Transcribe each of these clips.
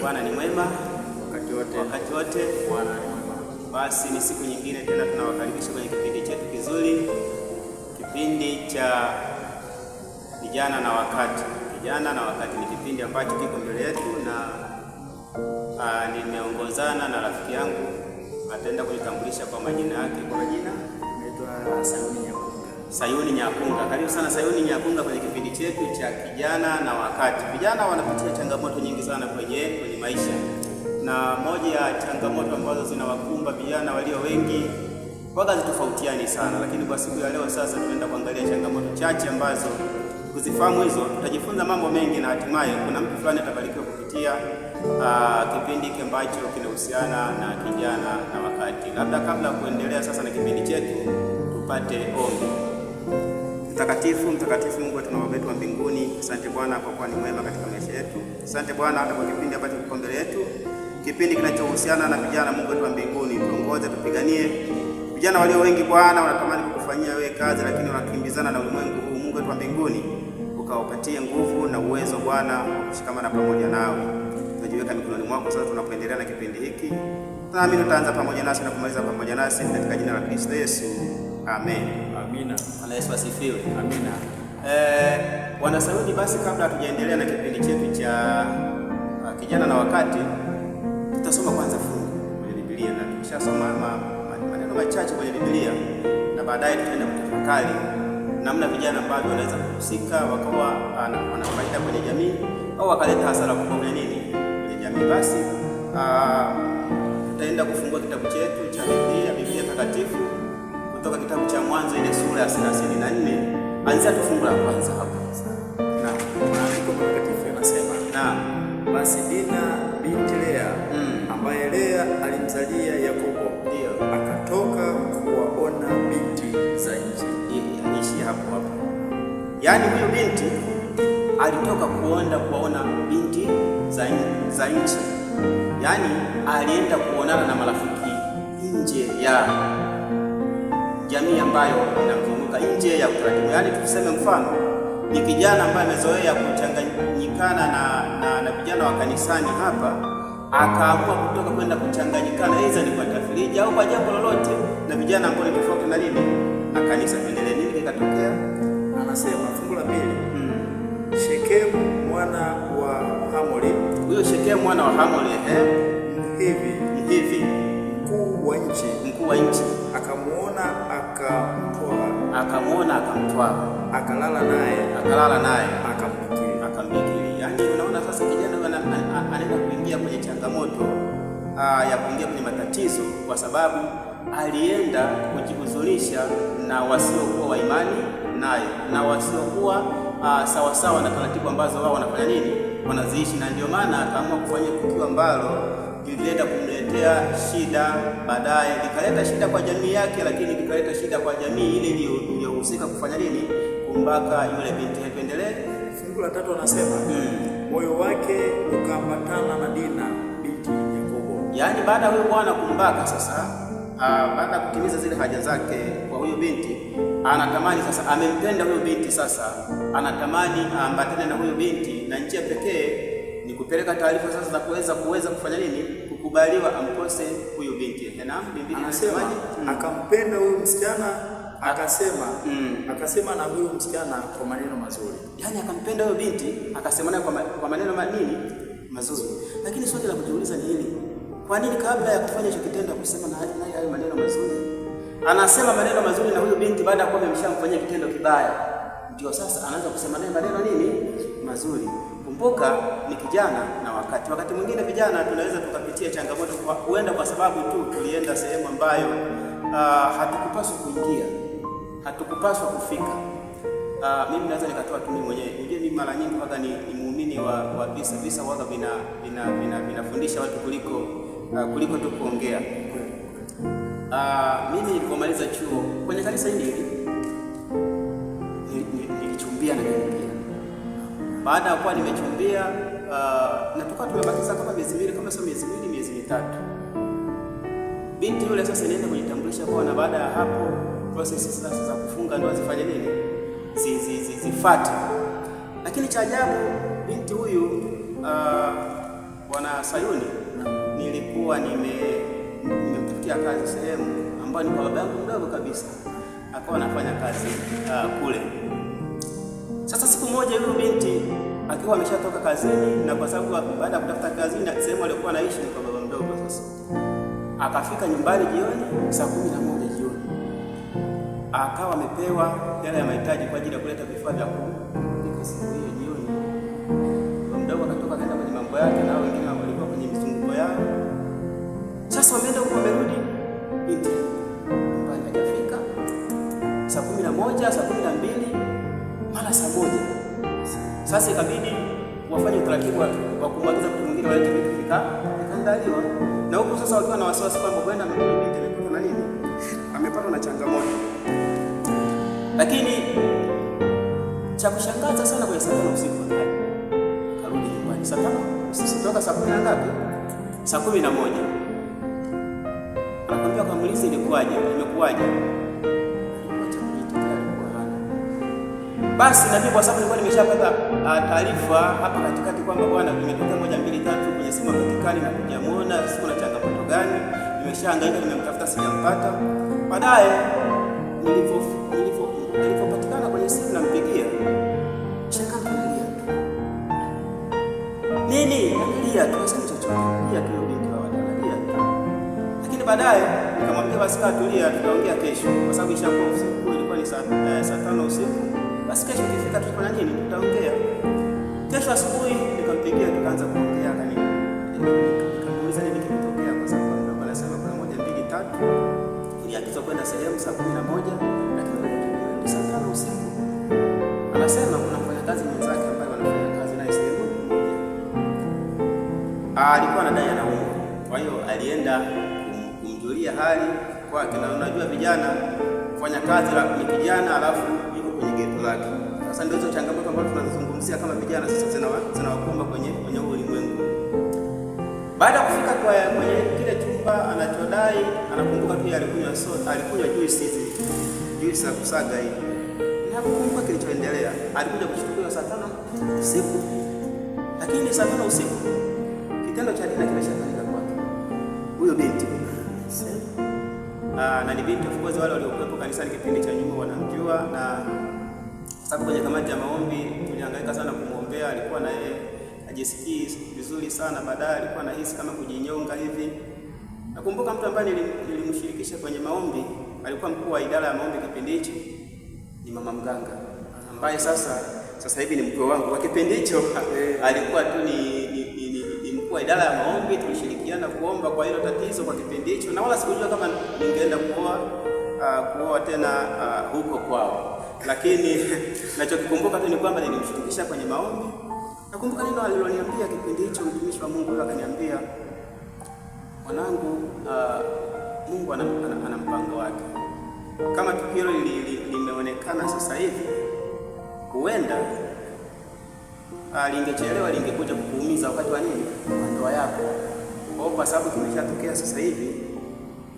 Bwana ni mwema wakati wote. Bwana ni mwema. Basi ni siku nyingine tena tunawakaribisha kwenye kipindi chetu kizuri, kipindi cha vijana na wakati. Vijana na wakati ni kipindi ambacho kiko mbele yetu, na nimeongozana na rafiki yangu, ataenda kujitambulisha kwa majina yake. Kwa majina naitwa Sayuni Nyakunga. Karibu sana Sayuni Nyakunga kwenye kipindi chetu cha kijana na wakati. Vijana wanapitia changamoto nyingi sana kwenye maisha, na moja ya changamoto ambazo zinawakumba vijana walio wengi waga zitofautiani sana, lakini kwa siku ya leo sasa tunaenda kuangalia changamoto chache ambazo kuzifahamu hizo tutajifunza mambo mengi, na hatimaye kuna mtu fulani atabarikiwa kupitia kipindi hiki ambacho kinahusiana na kijana na wakati. Labda kabla ya kuendelea sasa na kipindi chetu, tupate ombi. Mtakatifu Mungu wetu na Baba yetu wa mbinguni, asante Bwana kwa kuwa ni mwema katika maisha yetu. Asante Bwana hata kwa kipindi ambacho kiko mbele yetu, kipindi kinachohusiana na vijana. Mungu wetu wa mbinguni, tuongoze, tupiganie. Vijana walio wengi Bwana wanatamani kukufanyia wewe kazi, lakini wanakimbizana na ulimwengu huu. Mungu wetu wa mbinguni, ukawapatie nguvu na uwezo Bwana wa kushikamana pamoja nawe. Tunajiweka mikononi mwako sasa tunapoendelea na kipindi hiki. Tunaamini utaanza pamoja nasi na kumaliza pamoja nasi, katika jina la Kristo Yesu. Amen. Amina. Bwana Yesu asifiwe. Amina. Bwana Sayuni, basi kabla hatujaendelea na kipindi chetu cha kijana na wakati, tutasoma kwanza fungu kwenye Biblia, na tukishasoma maneno machache kwenye Biblia, na baadaye tutaenda kutafakari namna vijana ambao wanaweza kuhusika wakawa wana faida kwenye jamii au wakaleta hasara kubwa kwenye jamii. Basi tutaenda kufungua kitabu chetu cha Biblia takatifu kutoka kitabu cha Mwanzo ile sura ya 34. Anza tufungu la kwanza hapo. Naam. Maandiko matakatifu yanasema, naam, basi Dina binti Lea ambaye Lea alimzalia Yakobo, ndio akatoka kuwaona binti za nchi. Ishi hapo. Yaani huyo binti alitoka kuwaona binti za nchi. Yaani alienda kuonana na marafiki nje ya jamii ambayo inamzunguka, nje ya utaratibu. Yaani tuseme mfano ni kijana ambaye amezoea kuchanganyikana na vijana wa kanisani hapa, akaamua kutoka kwenda kuchanganyikana aidha ni kwa tafrija au kwa jambo lolote na vijana ambao ni tofauti na na kanisa. Endelee, nini kikatokea? Anasema fungu la pili, Shekemu mwana wa Hamori. Huyo Shekemu mwana wa Hamori hivi mkuu wa nchi akamuona, akamtwaa, akalala naye akamdhikiri. Yaani unaona sasa kijana anaenda kuingia kwenye changamoto ya kuingia kwenye matatizo, kwa sababu alienda kujihuzurisha na wasiokuwa wa imani naye, na wasiokuwa sawasawa na taratibu ambazo wao wanafanya wanaziishi, na ndio maana akaamua kufanya tukio ambalo lilienda kumletea shida, baadaye likaleta shida kwa jamii yake, lakini likaleta shida kwa jamii ile iliyohusika kufanya kumbaka yule binti. Tuendelee. Fungu la 3 anasema moyo wake ukaambatana na Dina binti Yakobo. Yaani baada ya huyo bwana kumbaka sasa, baada ya kutimiza zile haja zake kwa huyo binti, anatamani sasa, amempenda huyo binti, sasa anatamani aambatane na huyo binti, na njia pekee ni kupeleka taarifa sasa za kuweza kufanya kukubaliwa ampose huyo binti. Biblia inasema akampenda huyo msichana, akasema na huyo msichana kwa maneno mazuri. Yaani akampenda huyo binti, akasema naye kwa maneno mazuri. Lakini swali la kujiuliza ni hili: kwa nini kabla ya kufanya hicho kitendo kusema naye hayo maneno mazuri? Anasema maneno mazuri na huyo binti baada ya kuwa ameshamfanyia kitendo kibaya, ndio sasa anaanza kusema naye maneno mazuri. Kumbuka ni kijana na wakati. Wakati mwingine vijana tunaweza tukapitia changamoto huenda kwa sababu tu tulienda sehemu ambayo hatukupaswa kuingia, hatukupaswa kufika. Mimi naweza nikatoa tu mimi mwenyewe. Unajua mimi mara nyingi waga ni muumini wa visa waga vinafundisha watu kuliko tu kuongea. Mimi nilipomaliza chuo kwenye kanisa hili nilichumbia na kuingia. Baada ya kuwa nimechumbia na tukawa tumebakiza kama miezi miwili, kama sio miezi miwili, miezi mitatu, binti yule sasa inaenda kujitambulisha kwa, na baada ya hapo process sasa za kufunga ndoa zifanye zifuate. Lakini cha ajabu binti huyu Bwana Sayuni nilikuwa nimemtafutia kazi sehemu ambayo ni kwa baba yangu mdogo kabisa, akawa anafanya kazi kule. Sasa siku moja yule binti akiwa ameshatoka kazini, na kwa sababu baada ya kutafuta kazi na sehemu aliyokuwa anaishi ni kwa baba mdogo, sasa akafika nyumbani jioni saa 11 jioni, akawa amepewa hela ya mahitaji kwa ajili ya kuleta vifaa vya kupika siku hiyo jioni. Baba mdogo akatoka akaenda kwenye mambo yake, na wengine walikuwa kwenye misunguko yao. Sasa wameenda huko, wamerudi, binti nyumbani hajafika. Saa 11, saa 12, mara saa 1. Sasa ikabidi wafanye utaratibu wa kumwagiza mtu mwingine walete vitu vikaandaliwa, na huko sasa wakiwa na wasiwasi kwamba kwenda binti amepatwa na nini, amepatwa na changamoto. Lakini cha kushangaza sana, kwa saa 5 usiku akarudi nyumbani. Saa 5 usiku toka saa 10 na ngapi? Saa 11. Anakwambia kwa mlinzi, ilikuwaje? Imekuwaje? Basi na mimi kwa sababu nilikuwa nimeshapata taarifa hapa katikati kwamba bwana, imetokea 1 2 3 kwenye simu katikati na kujamuona siku na changamoto gani, nimeshaangaika, nimemtafuta sijampata. Baadaye nilipopatikana kwenye simu nampigia, shaka analia tu. Nini? Analia tu, sasa chochote. Analia tu, binti wa watu analia tu. Lakini baadaye nikamwambia basi kaa tulia, tutaongea kesho, kwa sababu ishakuwa usiku, ilikuwa ni saa 5 usiku. Basi kesho ukifika tutafanya nini? Tutaongea. Kesho asubuhi nikampigia, tukaanza kuongea. Nikamuuliza nini kimetokea, kwa sababu ndio anasema kuna 1 2 3 iliagizwa kwenda sehemu saa 11, lakini ni saa 5 usiku. Anasema kuna mfanyakazi mwenzake ambaye anafanya kazi naye sehemu moja, alikuwa anadai anaumwa, kwa hiyo alienda kumjulia hali kwake, na unajua vijana kufanya kazi ni kijana, alafu yuko kwenye geto lake. Sasa ndio hizo changamoto ambazo tunazozungumzia kama vijana sasa zinawakumba kwenye ulimwengu. Baada ya kufika kwenye kile chumba anachodai, anakumbuka tu alikunywa juice ya kusaga hii. Na kukumbuka kilichoendelea. Alikuja kushtukiwa saa 5 usiku. Lakini saa 5 usiku kitendo cha Dina kimeshafanyika kwake. Huyo binti. Na ni binti of course, wale waliokuwepo kanisani kipindi cha nyuma wanamjua, na sababu kwenye kamati ya maombi tulihangaika sana kumwombea. Alikuwa na yeye ajisikii vizuri sana, baadaye alikuwa anahisi kama kujinyonga hivi. Nakumbuka mtu ambaye nilimshirikisha kwenye maombi, alikuwa mkuu wa idara ya maombi kipindi hicho, ni mama mganga ambaye sasa hivi ni mkuu wangu. Kwa kipindi hicho alikuwa tu ni mkuu wa idara ya maombi. Tulishirikiana kuomba kwa hilo tatizo kwa kipindi hicho, na wala sikujua kama ningeenda kuoa tena huko kwao, lakini nachokikumbuka tu ni kwamba nilimshirikisha kwenye maombi. Nakumbuka neno aliloniambia kipindi hicho mtumishi wa Mungu, akaniambia, mwanangu, Mungu ana mpango wake. Kama tukio limeonekana sasa hivi, huenda lingechelewa, lingekuja kukuumiza wakati wa nini, wa ndoa yako. Kwa sababu kimeshatokea sasa hivi,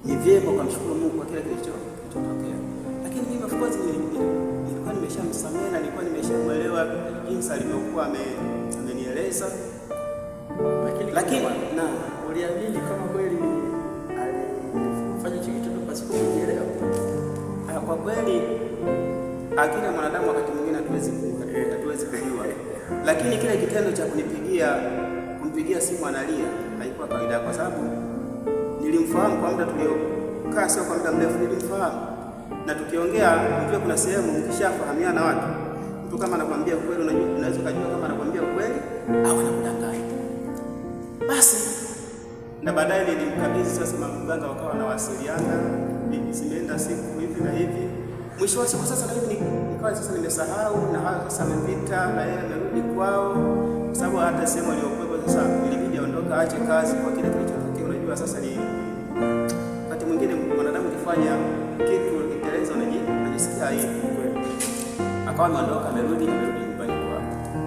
ni vyema kumshukuru Mungu kwa kile kilichotokea. Lakini mimi of course nilikuwa nimeshamsamehe na nilikuwa nimeshamuelewa jinsi alivyokuwa amenieleza. Lakini na uliamini kama kweli alifanya kitu pasipo kuelewa? Kwa kweli akili ya mwanadamu wakati mwingine hatuwezi kujua, lakini kile kitendo cha kumpigia simu analia haikuwa kawaida, kwa sababu nilimfahamu kwa muda tuliokaa, sio kwa muda mrefu, nilimfahamu. Na tukiongea, unajua kuna sehemu ukishafahamiana watu, mtu kama anakuambia ukweli, unaweza kujua kama anakuambia ukweli au anakudanganya. Basi na baadaye nilimkabidhi sasa mama mganga, wakawa wanawasiliana, zimeenda siku hivi na hivi. Mwisho wa siku sasa na hivi nikawa sasa nimesahau, na sasa amepita na yeye amerudi kwao, kwa sababu hata sehemu aliyokuwepo sasa ilibidi aondoke, aache kazi kwa kile kilichotokea. Unajua sasa ni wakati mwingine mwanadamu kifanya kitu kiteleza, unajisikia aibu kweli. Akawa ameondoka, amerudi nyumbani kwao,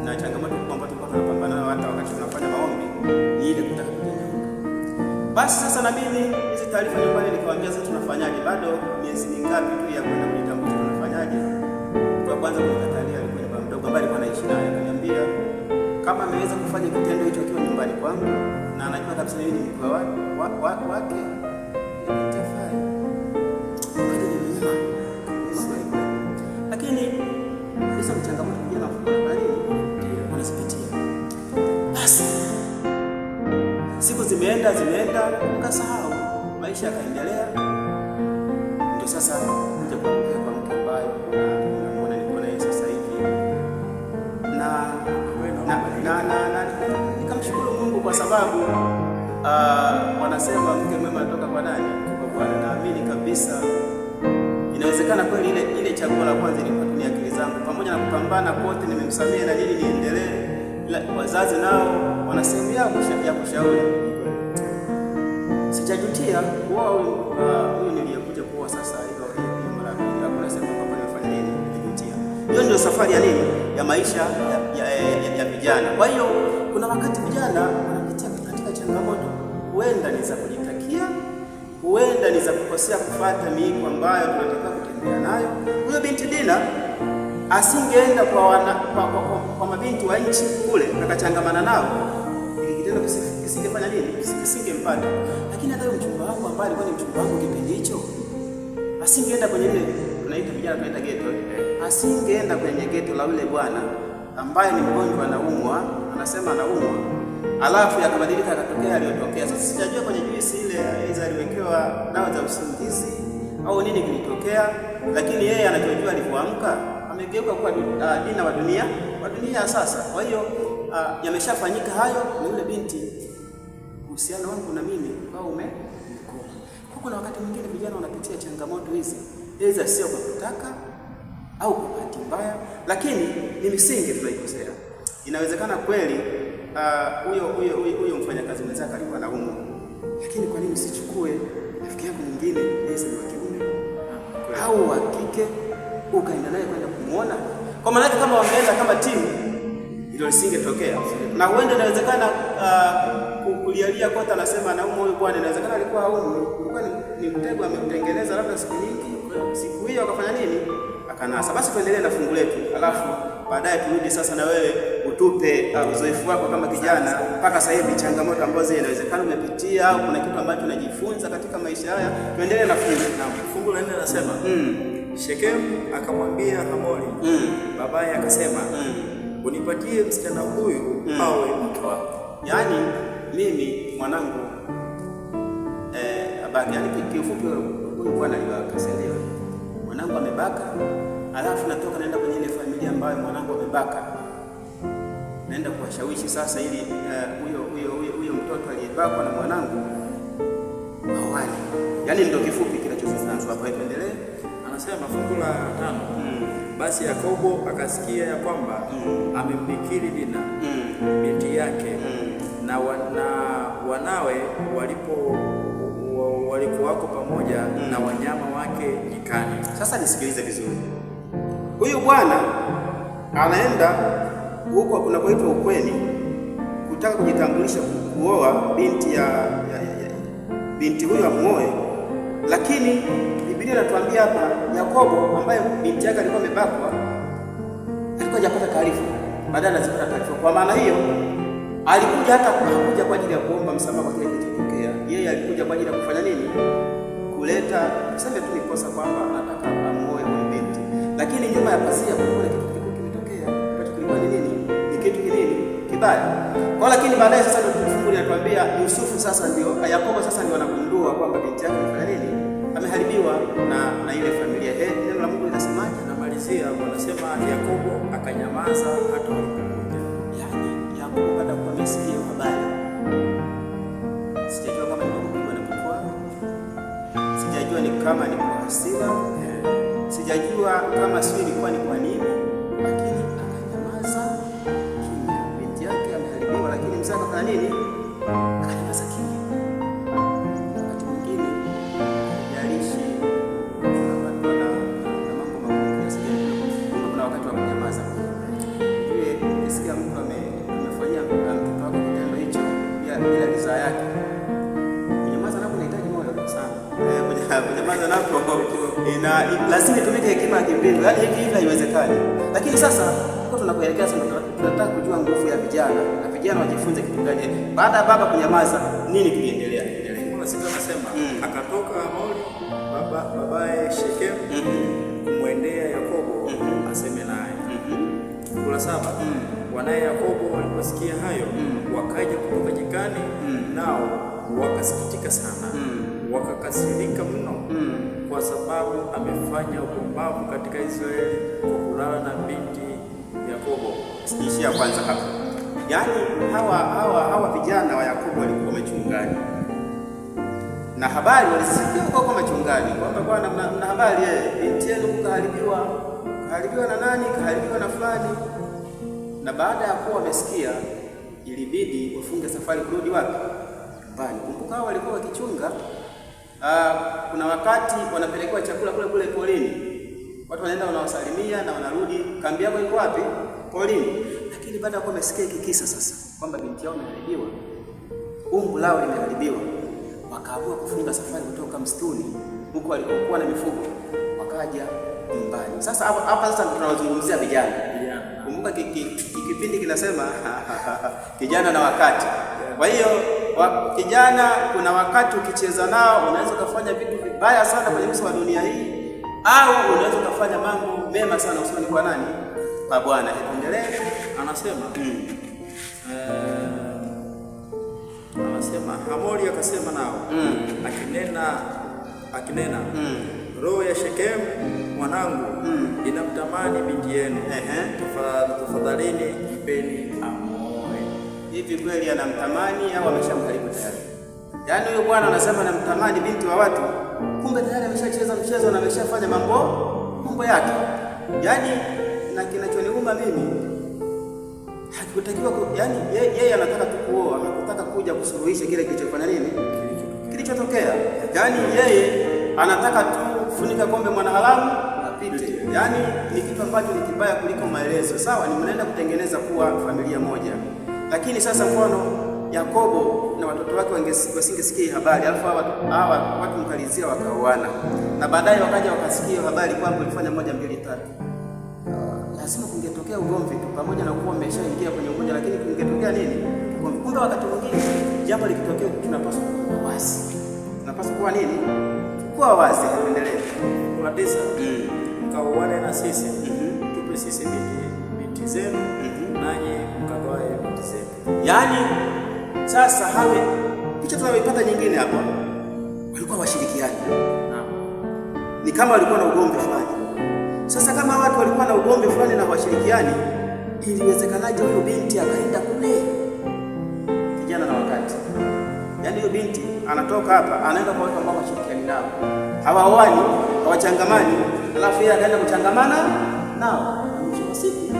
na changamoto kubwa ambayo tulikuwa tunapambana nayo hata wakati tunafanya maombi ni ile kutaka kujinyonga. Basi sasa na mimi hizi taarifa nyumbani nikawaambia, sasa tunafanyaje? Bado miezi mingapi tu ya kwenda kujitambulisha, tunafanyaje? Kwa kwanza kumkatalia alikuwa ni baba mdogo ambaye alikuwa anaishi naye, akaniambia kama ameweza kufanya kitendo hicho akiwa nyumbani kwangu na kusema ni mkwe wake tafari. Lakini hizo changamoto vijana wanazipitia. Basi siku zimeenda, mkasahau, maisha yakaendelea. Ndio sasa kuja kwa mke ambaye unaona niko naye sasa hivi, na nikamshukuru Mungu kwa sababu wanasema mke mwema anatoka kwa nani? Kwa Bwana. Naamini kabisa inawezekana kweli ile chaguo la kwanza ilikuwa ni akili zangu, pamoja na kupambana kote, nimemsamehe na nini niendelee. Wazazi nao wana sehemu yao ya kushauri. Sijajutia kuoa huyu niliyekuja kuoa sasa, hilo mara pili. Hakuna sema kwamba nimefanya nini nijutia. Hiyo ndio safari ya nini, ya maisha ya vijana. Kwa hiyo kuna wakati vijana wanapitia katika changamoto, huenda ni za kujitakia, huenda ni za kukosea kufuata miiko ambayo tunataka kutembea nayo. Huyo binti Dina asingeenda kwa mabinti wa nchi kule akachangamana nao, kitendo kisingefanya nini, kisingempata. Lakini hata mchumba wangu ambaye alikuwa ni mchumba wangu kipindi hicho, asingeenda kwenye ile tunaita vijana tunaita ghetto, asingeenda kwenye ghetto la yule bwana ambaye ni mgonjwa, anaumwa, anasema anaumwa, alafu yakabadilika akatokea aliyotokea. Sasa sijajua kwenye juisi ile aidha aliwekewa dawa za usingizi au nini kilitokea, lakini yeye anachojua alivyoamka amegeuka kuwa Dina wa dunia sasa. Kwa hiyo yameshafanyika hayo, na yule binti, uhusiano wangu na mimi kwa umekoma. Kuna wakati mwingine vijana wanapitia changamoto hizi, aidha sio kwa kutaka au kwa bahati mbaya, lakini ni misingi tunaikosea. Inawezekana kweli huyo mfanyakazi mwenzake alikuwa anaumwa, lakini kwa nini usichukue rafiki yako mwingine aidha ni wa kiume au wa kike ukaenda naye kwenda kumuona? Kwa maana kama wameenda kama timu, hilo lisingetokea. Na huenda inawezekana kulialia kote anasema anaumwa huyu bwana, inawezekana alikuwa haumwi, ulikuwa ni mtego ameutengeneza labda siku nyingi, siku hiyo akafanya nini, akanasa. Basi tuendelee na fungu letu, alafu baadaye turudi sasa na wewe utupe uzoefu wako kama kijana mpaka sasa hivi, changamoto ambazo inawezekana umepitia au kuna kitu ambacho unajifunza katika maisha haya. Tuendelee na fungu. Na fungu la 4 anasema Shekemu akamwambia Hamori babaye akasema, unipatie msichana huyu awe mke wako. Yaani mimi mwanangu abaki, yaani kiufupi huyu bwana aliwakaselewa, mwanangu amebaka, alafu natoka naenda kwenye ile familia ambayo mwanangu amebaka, naenda kuwashawishi sasa ili huyo mtoto aliyebakwa na mwanangu awali. Yaani ndio kifupi kinachozungumzwa hapa. Tuendelee. Anasema fungu la 5, basi Yakobo akasikia ya kwamba amembikiri Dina binti yake na wanawe walikuwako pamoja na wanyama wake nyikani. Sasa nisikilize vizuri, huyu bwana anaenda huko kunakoitwa ukweni kutaka kujitambulisha kuoa binti huyo amuoe, lakini Biblia inatuambia hapa Yakobo ambaye binti yake alikuwa amebakwa alikuwa hajapata taarifa, baadaye anazipata taarifa. Kwa maana hiyo alikuja hata hakuja kwa ajili ya kuomba msamaha kwa kile kilichotokea. Yeye alikuja kwa ajili ya kufanya nini? Kuleta tuseme tu ni kosa kwamba anataka amuoe huyu binti, lakini nyuma ya pazia kulikuwa kitu kimetokea ambacho kilikuwa ni nini? Ni kitu kibaya. Kwa lakini baadaye sasa ndio fungu linatuambia Yusufu sasa ndio Yakobo sasa ndio anagundua kwamba binti yake amefanya nini? Ameharibiwa na ile familia. Neno la Mungu linasemaje? Anamalizia anasema Yakobo akanyamaza hata walipokuja. Yaani Yakobo baada ya kusikia habari, sijajua kama ni kupigwa na butwaa, sijajua ni kama ni kwa hasira, sijajua kama sio ilikuwa ni kwa nini, lakini akanyamaza kimya. Binti yake ameharibiwa, lakini mzee akafanya nini? Akanyamaza kimya. Wakati mwingine yalishi kuna wakati wa kunyamaza. Nisikia mtu amefanyia mtoto wako kitendo hicho bila ridhaa yake. Kunyamaza napo inahitaji moyo sana. Kunyamaza napo lazima itumike hekima ya kimbingu. Yaani hivi haiwezekani. Lakini sasa huko tunakoelekea sasa, tunataka kujua nguvu ya vijana na vijana wajifunze kitu gani. Baada ya baba kunyamaza, nini kiliendelea? Kuna siku anasema akatoka Hamori babaye Shekemu kumwendea Yakobo aseme naye. Kula 7 wanaye Yakobo waliposikia hayo wakaja kutoka jikani, nao wakasikitika sana, wakakasirika mno kwa sababu amefanya upumbavu katika Israeli kwa kulala na binti Yakobo. Sikia kwanza hapa. Yaani hawa vijana wa Yakobo walikuwa machungani. Na habari walisikia huko machungani kwamba bwana, mna habari binti yenu kaharibiwa na nani? Kaharibiwa na fulani. Na baada ya kuwa wamesikia, ilibidi wafunge safari kurudi wapi? Nyumbani. Kumbuka walikuwa wakichunga. Kuna wakati wanapelekewa chakula kule polini. Watu wanaenda wanawasalimia na wanarudi. Kambi yako iko wapi? Polini. Lakini baada ya kuwa wamesikia kikisa sasa kwamba binti yao imeharibiwa, umbu lao limeharibiwa, wakaamua kufunga safari kutoka msituni huko walikokuwa na mifugo, wakaja nyumbani. Sasa hapa sasa tunazungumzia vijana. Kumbuka kipindi kinasema kijana na wakati. Kwa hiyo kijana, kuna wakati ukicheza nao unaweza kufanya vitu vibaya sana kwenye uso wa dunia hii, au unaweza kufanya mambo mema sana usoni kwa nani? Kwa Bwana. Endelee. Anasema Hamori akasema nao akinena roho ya Shekemu mwanangu inamtamani binti yenu, tafadhalini mpeni amoe. Hivi kweli anamtamani au ameshamharibu tayari? Yaani huyo bwana anasema anamtamani binti wa watu, kumbe tayari ameshacheza mchezo na ameshafanya mambo yake. Yaani, na kinachoniuma mimi, hakutakiwa yaani yeye anataka tu kuoa, hakutaka kuja kusuluhisha kile kilichofanya nini? Kilichotokea. Yaani yeye anataka tu kufunika kombe mwanaharamu apite. Yaani ni kitu ambacho ni kibaya kuliko maelezo. Sawa, ni mnaenda kutengeneza kuwa familia moja. Lakini sasa mfano Yakobo na watoto wake wasingesikia habari, alafu hawa watu mkalizia wakaoana. Na baadaye wakaja wakasikia habari kwamba ulifanya 1 2 3. Lazima kungetokea ugomvi tu, pamoja na kuwa mmeshaingia kwenye umoja, lakini kungetokea nini? Kumbe wakati mwingine jambo likitokea tunapaswa kuwa wazi. Tunapaswa kuwa nini? Kuwa wazi. Endelee. Kuna 9 mkaoane na sisi, tupe sisi binti zenu, nanyi mkagawae binti zetu. Yaani sasa hawe picha tunayoipata nyingine hapa, walikuwa washirikiani. Ni kama walikuwa na ugomvi fulani. Sasa kama watu walikuwa na ugomvi fulani na washirikiani, iliwezekanaje huyo binti akaenda kule? Kijana na wakati. Yaani huyo binti anatoka hapa anaenda kwa watu ambao washirikiani nao, hawaoani, hawachangamani, alafu yeye akaenda kuchangamana nao. Mshikosipi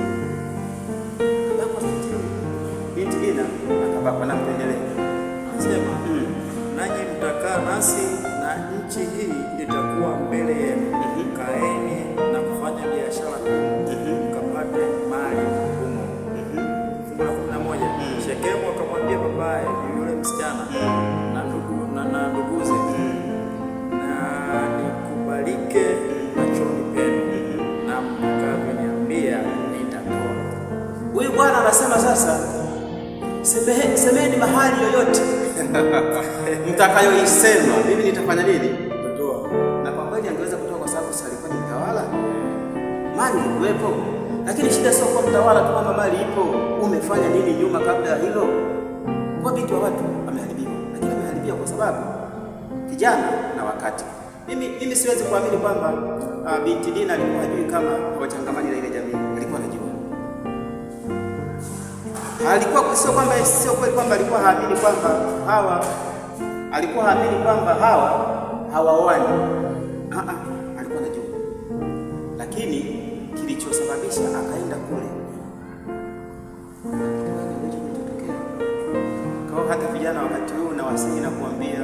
binti Dina akabakwa na mpendeleo. Anasema nanyi mtakaa nasi na nchi hii itakuwa mbele yenu. Kaeni na kufanya biashara mkapate mali humo. Fungu la 11. Shekemu akamwambia babaye yule msichana na nduguze, na nikubalike machoni penu, na mtakavyoniambia nitatoa. Huyu bwana anasema sasa, semeni mahali yoyote mtakayoisema, mimi nitafanya nini? Nitatoa. Na kwa kweli angeweza kutoa, kwa sababu alikuwa ni mtawala, mali ilikuwepo. Lakini shida sio kwa mtawala tu kwamba mali ipo, umefanya nini nyuma kabla ya hilo? Kwa binti wa watu ameharibiwa, lakini ameharibiwa kwa sababu kijana na wakati. Mimi siwezi kuamini kwamba binti Dina alikuwa hajui kama hawachangamani na ile jamii. Alikuwa anajua. Sio kweli kwamba alikuwa haamini kwamba hawa hawaoani. Alikuwa anajua. Lakini kilichosababisha akaenda kule, kwa hata vijana wakati huu na wasihi na kuambia,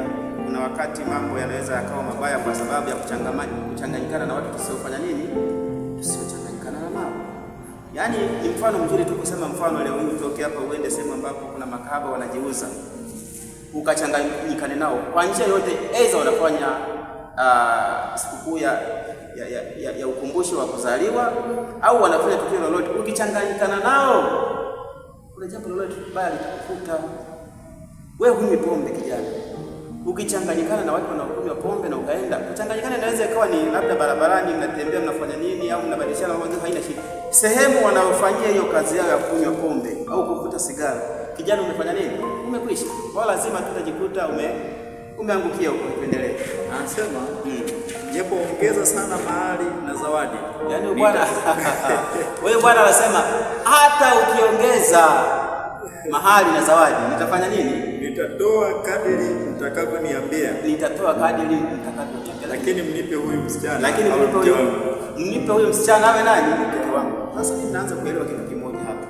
kuna wakati mambo yanaweza yakawa mabaya kwa sababu ya kuchanganyikana na watu tusiofanya nini? Tusiochanganyikana na nao. Yaani ni mfano mzuri tu kusema, mfano leo hii utoke hapa uende sehemu ambapo kuna makahaba wanajiuza, ukachanganyikane nao kwa njia yote, aidha wanafanya sikukuu ya ukumbusho wa kuzaliwa au wanafanya tukio lolote, ukichanganyikana nao kuna jambo lolote baya litakukuta. Wewe hunywi pombe kijana, ukichanganyikana na watu wanaokunywa pombe na ukaenda kuchanganyikana, inaweza ikawa ni labda barabarani mnatembea mnafanya nini au mnabadilishana mambo, haina shida. Sehemu wanaofanyia hiyo kazi yao ya kunywa pombe au kuvuta sigara, kijana umefanya nini? Umekwisha. Kwa lazima tutajikuta umeangukia huko. Tuendelee. Anasema japo ongeza sana mahali na zawadi. Yaani bwana wewe bwana anasema hata ukiongeza mahali na zawadi nitafanya nini? Nitatoa kadiri mtakavyoniambia. Nitatoa kadiri mtakavyoniambia. Lakini mnipe huyu msichana. Lakini mnipe huyu msichana awe nani? Mke wangu. Sasa mimi naanza kuelewa kitu kimoja hapa.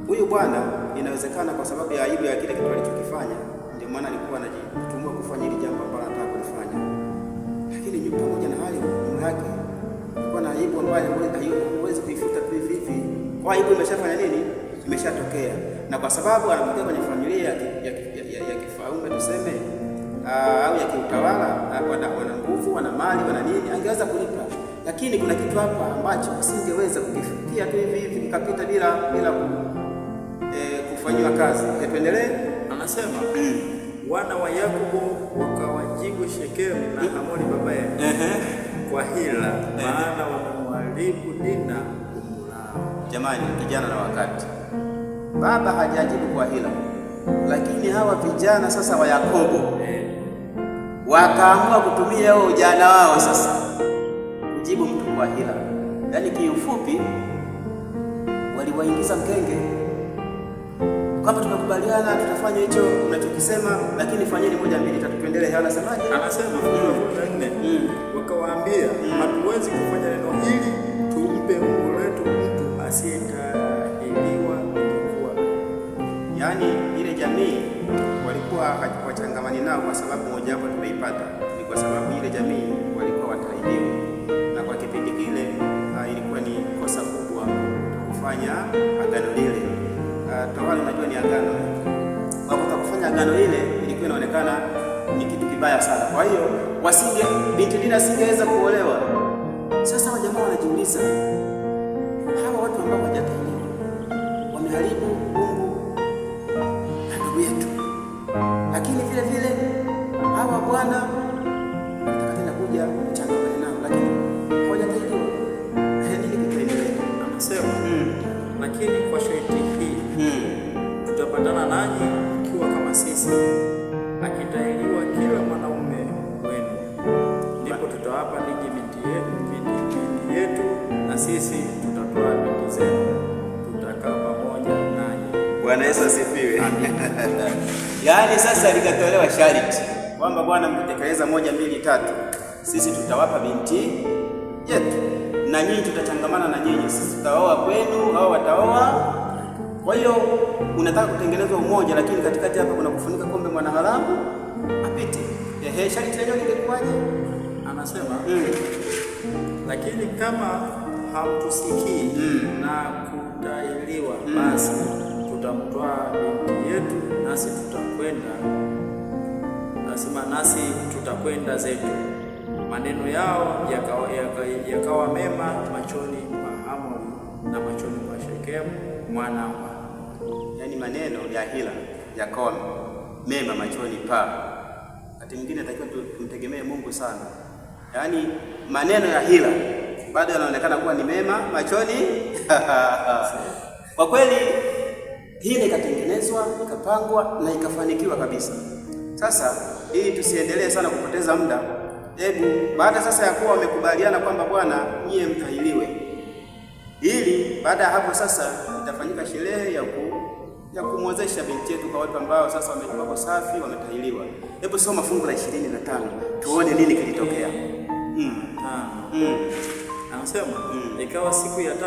Huyu bwana inawezekana kwa sababu ya aibu ya kile kitu alichokifanya, ndio maana alikuwa anajitumua kufanya hili jambo ambalo anataka kulifanya. Lakini yupo pamoja na hali yake, alikuwa na aibu ambayo huwezi kuifuta tu hivi. Kwa aibu imeshafanya nini? Imeshatokea. Na kwa sababu anatokea kwenye familia ya kifalme tuseme, au ya kiutawala, wana nguvu, wana mali, wana nini, angeweza kulipa. Lakini kuna kitu hapa ambacho usingeweza kukifikia tu hivi kikapita bila kufanyiwa kazi. Tuendelee. Anasema wana wa Yakobo wakawajibu Shekemu na Hamori baba yake kwa hila, maana wamemharibu Dina umbu lao. Jamani, kijana na wakati, baba hajajibu kwa hila, lakini hawa vijana sasa wa Yakobo wakaamua kutumia huo ujana wao sasa kujibu mtu kwa hila. Yaani kiufupi waliwaingiza mkenge kwamba tumekubaliana tutafanya hicho unachokisema, lakini fanyeni moja mbili tatu. Tuendelee. Anasemaje? Anasema wakawaambia hatuwezi kufanya neno hili, tumpe Mungu wetu mtu asiyetahiriwa kuwa. Yaani ile jamii walikuwa wachangamani nao kwa sababu moja hapo tumeipata, ni kwa sababu ile jamii walikuwa watahiriwa, na kwa kipindi kile ilikuwa ni kosa kubwa kufanya agano lile. Tawala, unajua ni agano. Kwa kufanya agano lile ilikuwa inaonekana ni kitu kibaya sana. Kwa hiyo binti Dina asingeweza kuolewa. Sasa wajamaa wanajiuliza, hawa watu ambao hawajatahiriwa wameharibu umbu na ndugu yetu, lakini vile vile hawa bwana wanataka tena kuja kuchangamana nao, lakini hawajatahiriwa. Nini kitaendelea? Anasema lakini kwa sharti hii tutapatana nanyi ikiwa kama sisi, akitahiriwa kila mwanaume wenu, ndipo tutawapa ninyi binti yetu, na sisi tutatoa binti zenu, tutakaa pamoja nanyi. Bwana Yesu asifiwe. Yaani sasa likatolewa sharti kwamba bwana, mtekeleza 1 2 3, sisi tutawapa binti yetu na nyinyi tutachangamana na nyinyi, sisi tutaoa kwenu au wataoa. Kwa hiyo unataka kutengeneza umoja, lakini katikati hapa kuna kufunika kombe mwanaharamu apite. Sharti lenyewe lingekuwaje? Anasema lakini kama hamtusikii na kutahiriwa, basi tutamtoa binti yetu, nasi tutakwenda zetu. Maneno yao yakawa mema machoni pa Hamori na machoni pa Shekemu mwana wa. Yaani maneno ya hila yakawa mema machoni pa. Wakati mwingine natakiwa tumtegemee Mungu sana. Yaani maneno ya hila bado yanaonekana kuwa ni mema machoni. Kwa kweli hila ikatengenezwa, ikapangwa na ikafanikiwa kabisa. Sasa ili tusiendelee sana kupoteza muda, hebu baada sasa ya kuwa wamekubaliana kwamba bwana nyie mtahiriwe, ili baada ya hapo sasa itafanyika sherehe ya kumwozesha binti yetu kwa watu ambao sasa wako safi, wametahiriwa. Hebu soma fungu la 25 tuone nini kilitokea. Anasema ikawa siku ya 3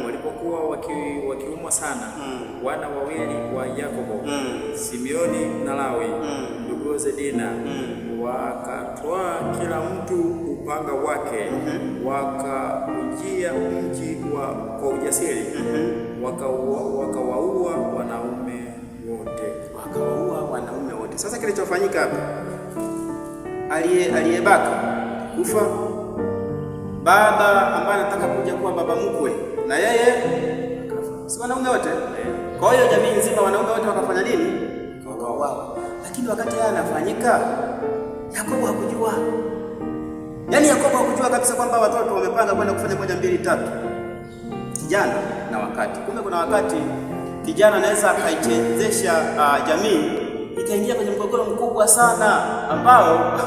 walipokuwa wakiumwa sana, wana wawili wa Yakobo, Simeoni na Lawi, nduguze Dina, wakatwaa kila mtu upanga wake, wakaujia mji kwa ujasiri, wakawaua wanaume wote. Sasa kilichofanyika hapa, aliyebaka amekufa. Baba ambaye anataka kuja kuwa baba mkwe na yeye akafa. Si wanaume wote? Kwa hiyo jamii nzima wanaume wote wakafanya nini? Wakauawa. Lakini wakati haya yanafanyika, Yakobo hakujua. Yaani Yakobo hakujua kabisa kwamba watoto wamepanga kwenda kufanya 1, 2, 3. Kijana na wakati. Kumbe kuna wakati kijana anaweza akaichezesha jamii ikaingia kwenye mgogoro mkubwa sana ambao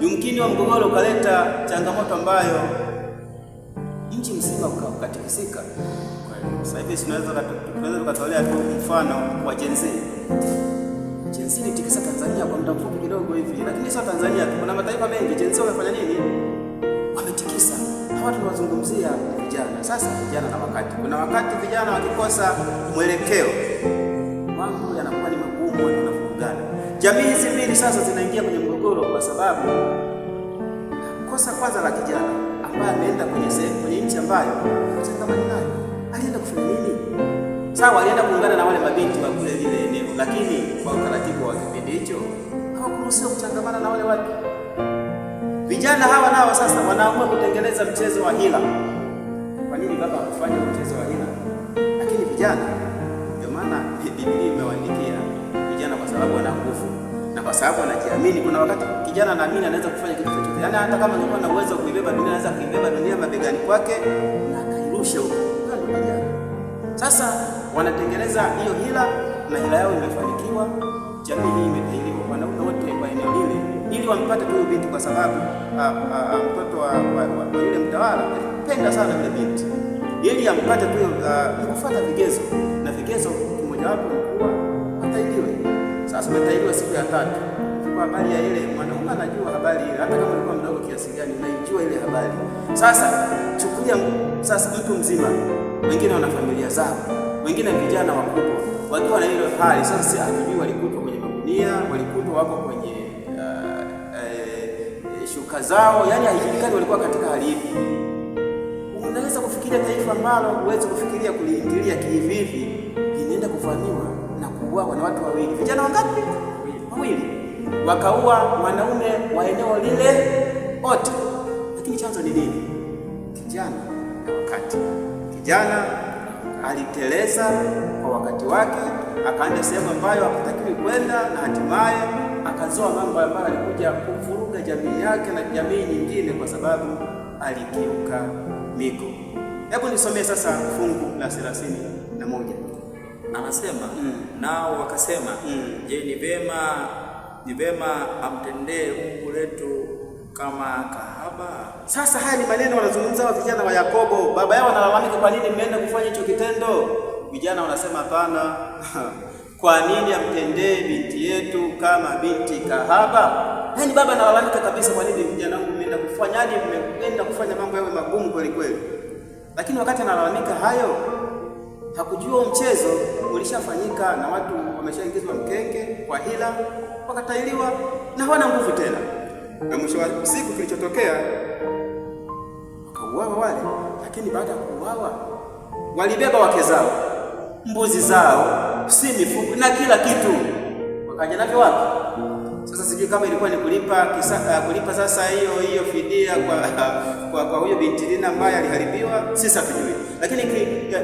yumkini wa mgogoro ukaleta changamoto ambayo nchi mzima ukatikisika. Sasa hivi tunaweza tukatolea tu mfano wa Gen Z. Gen Z ilitikisa Tanzania kwa muda mfupi kidogo hivi, lakini sio Tanzania tu, kuna mataifa mengi Gen Z wamefanya nini? Wametikisa. Hawa tunawazungumzia vijana. Sasa vijana na wakati. Kuna wakati vijana wakikosa mwelekeo, mambo yanakuwa ni magumu, wanavurugana. Jamii hizi mbili sasa zinaingia kwenye mgogoro kwa sababu kosa kwanza la kijana ambaye ameenda kwenye nchi ambayo changamani nayo. Alienda kufanya nini? Sawa, alienda kuungana na wale mabinti wa kule lile eneo, lakini kwa utaratibu wa kipindi hicho hawakuruhusiwa kuchangamana na wale watu. Vijana hawa nao sasa wanaamua kutengeneza mchezo wa hila. Kwa nini baba hakufanya mchezo wa hila? Lakini vijana, ndio maana Biblia imewaandikia vijana kwa sababu wana nguvu na kwa sababu wanajiamini. Kuna wakati kijana anaamini anaweza kufanya kitu chochote. Yaani hata kama angekuwa na uwezo wa kuibeba dunia, anaweza kuibeba dunia mabegani kwake na akairusha huko. Ndio vijana. Sasa wanatengeneza hiyo hila na hila yao imefanikiwa. Jamii hii imetahiriwa, wanaume wote wa eneo lile ili wampate tu binti, kwa sababu mtoto wa yule mtawala alipenda sana yule binti, ili ampate tu kufuata vigezo, na vigezo kimojawapo kuwa atahiriwe. Sasa umetahiriwa siku ya 3, kwa habari ya ile mwanaume anajua habari ile, hata kama alikuwa mdogo kiasi gani, unaijua ile habari. Sasa chukulia sasa mtu mzima, wengine wana familia zao, wengine vijana wakubwa wakiwa na ile hali. Sasa hatujui walikutwa kwenye magunia, walikutwa wako kwenye shuka zao, yani haijulikani walikuwa katika hali ipi. Unaweza kufikiria taifa ambalo huwezi kufikiria kuliingilia kihivi linaenda kuvamiwa na kuuawa na watu wawili. Vijana wangapi? Wawili. Wakaua wanaume wa eneo lile wote. Lakini chanzo ni nini? Kijana na wakati. Kijana aliteleza kwa wakati wake, akaenda sehemu ambayo hakutakiwi kwenda, na hatimaye akazoa mambo ambayo alikuja kuvuruga jamii yake na jamii nyingine kwa sababu alikiuka miko. Hebu nisomee sasa fungu la 31. Anasema nao wakasema, je, ni vema amtendee Mungu letu kama kahaba? Sasa haya ni maneno wanazungumza wa vijana wa Yakobo. Baba yao wanalalamika, kwa nini mmeenda kufanya hicho kitendo? Vijana wanasema hapana. Kwa nini amtendee binti yetu kama binti kahaba? Yaani baba analalamika kabisa, kwa nini vijana wangu mmeenda kufanya, hadi mmeenda kufanya mambo yawe magumu kweli kweli. Lakini wakati analalamika hayo, hakujua mchezo ulishafanyika na watu wameshaingizwa mkenge kwa hila, wakatahiriwa na hawana nguvu tena. Na mwisho wa siku kilichotokea, wakauawa wale. Lakini baada ya kuuawa, walibeba wake zao, mbuzi zao, si mifugo na kila kitu, wakaja navyo wapi? Sasa sijui kama ilikuwa ni kulipa sasa hiyo fidia kwa huyo binti Dina ambaye aliharibiwa, sisi hatujui. Lakini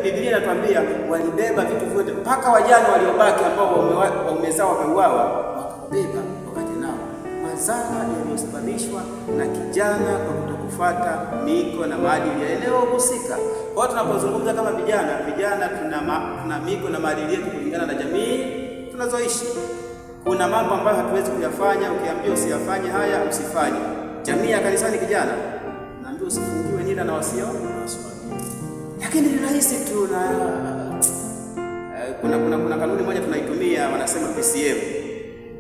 Biblia inatuambia walibeba vitu vyote, mpaka wajane waliobaki ambao waume zao wameuawa, wakabeba wakaja nao. Madhara yaliyosababishwa na kijana kwa kutokufuata miko na maadili ya eneo husika. Kwa hiyo tunapozungumza kama vijana tuna miko na maadili yetu kulingana na jamii tunazoishi. Kuna mambo ambayo hatuwezi kuyafanya, ukiambiwa usiyafanye haya usifanye. Jamii ya kanisani, kijana naambiwa usifungiwe nila na wasio. Lakini ni rahisi tu, na kuna kanuni moja tunaitumia, wanasema PCM,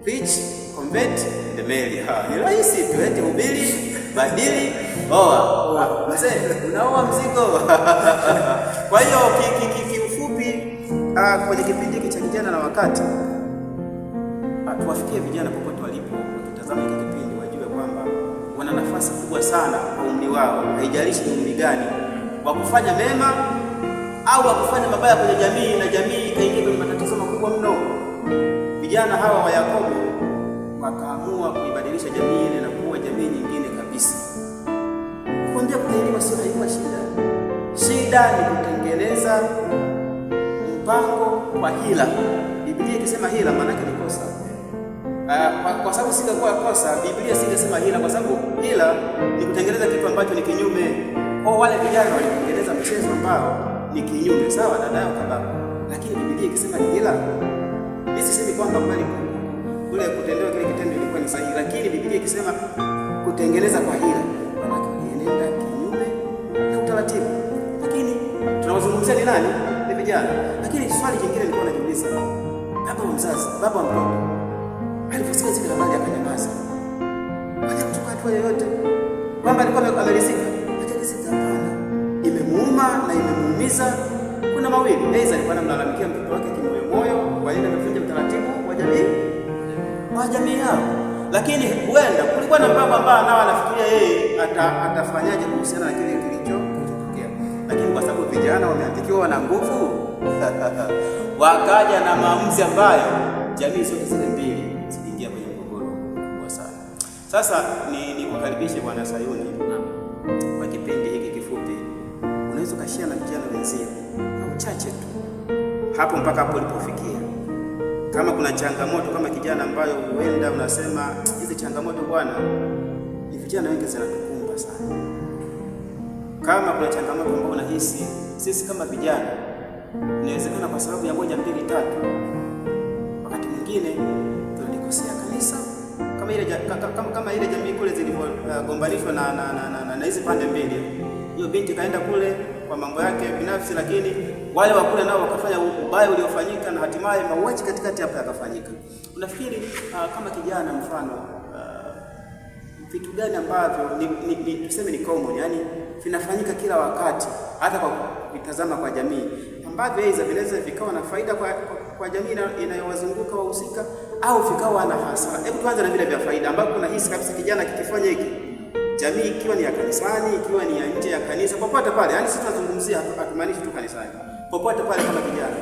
preach, convert, and marry. Ni rahisi tu, eti hubiri, badili, oa. Mzee, unaoa mzigo. Kwa hiyo kiufupi, kwenye kipindi hiki cha kijana na wakati, tuwafikie vijana popote walipo, wakitazama hiki kipindi wajue kwamba wana nafasi kubwa sana kwa umri wao, haijalishi ni umri gani, wa kufanya mema au wa kufanya mabaya kwenye jamii, na jamii ikaingia kwenye matatizo makubwa mno. Vijana hawa wa Yakobo wakaamua kuibadilisha jamii ile na kuwa jamii nyingine kabisa. Nikamwambia kutahiriwa sio haikuwa shida. Shida ni kutengeneza mpango kwa hila. Biblia ikisema hila maana yake ni kosa. Kwa sababu singekuwa kosa, Biblia singesema hila, kwa sababu hila ni kutengeneza kitu ambacho ni kinyume. Kwa wale vijana walitengeneza mchezo ambao ni kinyume, sawa dada yao kababa. Lakini Biblia ikisema ni hila, mimi sisemi kwamba mbali kule kutendewa kile kitendo ilikuwa ni sahihi, lakini Biblia ikisema kutengeneza kwa hila, maana inaenda kinyume na utaratibu. Lakini tunawazungumzia ni nani? Ni vijana. Lakini swali jingine nilikuwa najiuliza, baba wa mzazi, baba wa mtoto aliposikia zile habari akanyamaza. Hajakuchukua hatua yoyote kwamba alikuwa ameridhika. Hajaridhika, hapana. Imemuuma na imemuumiza. Kuna mawili, aidha alikuwa anamlalamikia mtoto wake kimoyomoyo kwa ile amevunja utaratibu wa jamii yao, lakini huenda kulikuwa na mpango ambao nao anafikiria yeye atafanyaje kuhusiana na kile kilichotokea. Lakini kwa sababu vijana wameandikiwa wana nguvu wakaja na maamuzi ambayo jamii zote zile mbili ziliingia kwenye mgogoro mkubwa sana. Sasa nikukaribishe Bwana Sayuni kwa kipindi hiki kifupi, unaweza ukashia na vijana wenzio au chache tu hapo mpaka hapo ulipofikia. Kama kuna changamoto kama kijana ambayo huenda unasema hizi changamoto bwana, ni vijana wengi zinatukumba sana. Kama kuna changamoto ambayo unahisi sisi kama vijana inawezekana kwa sababu ya moja mbili tatu, wakati mwingine tunalikosea kanisa kama ile jamii kule zilivogombanishwa na hizi pande mbili. Hiyo binti kaenda kule kwa mambo yake binafsi, lakini wale wa kule nao wakafanya ubaya uliofanyika na hatimaye mauaji katikati hapo yakafanyika. Unafikiri kama kijana mfano vitu gani ambavyo tuseme ni common, yani vinafanyika kila wakati hata kwa kutazama kwa jamii ambavyo hizo vinaweza vikawa na faida kwa jamii inayowazunguka wahusika au vikawa na hasara? Hebu tuanze na vile vya faida ambavyo unahisi kabisa kijana kikifanya hiki, jamii ikiwa ni ya kanisani, ikiwa ni ya nje ya kanisa, popote pale, yani sisi tunazungumzia hatumaanishi tu kanisani, popote pale kama kijana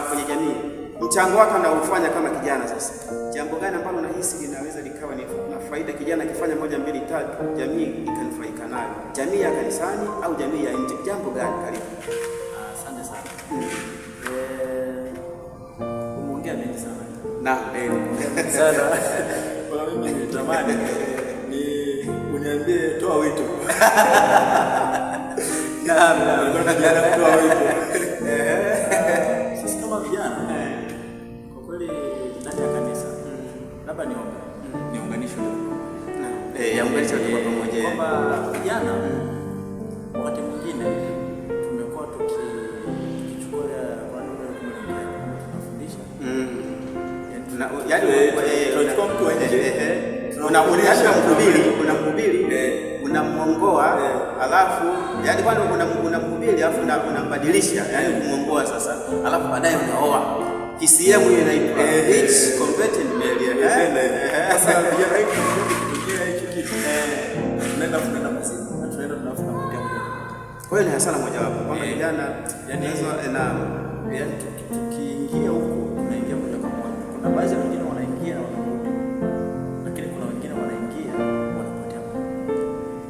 kwenye jamii, mchango wako anaufanya kama kijana. Sasa jambo gani ambalo unahisi linaweza likawa ni na faida kijana akifanya moja mbili tatu, jamii ikanufaika nayo, jamii ya kanisani au jamii ya nje? Jambo gani? Karibu. Asante sana. Umeongea mengi sana. Na sana. Kwa mimi nitamani uniambie toa wito. Nataka kutoa wito. Sisi kama vijana kwa kweli ndani ya kanisa labda niunganishwe yaunganishwe kwa pamoja, kwamba vijana wakati mwingine tumekuwa tukichukua kwa tunafundisha tunachukua mtu wa nje unamhubiri unamwongoa, alafu yani kwani unamhubiri alafu unambadilisha, yani kumuongoa sasa, alafu baadaye unaoa. CCM hiyo inaitwa age converted marriage. Sasa vijana hivi tukitokea hicho kitu tunaenda mzima, tunaenda tunafuta moja. Kwa hiyo ni hasara mojawapo kwamba vijana yani tukiingia huko tunaingia moja kwa moja. Kuna baadhi ya wengine wanaingia wanarudi, lakini kuna wengine wanaingia wanapotea.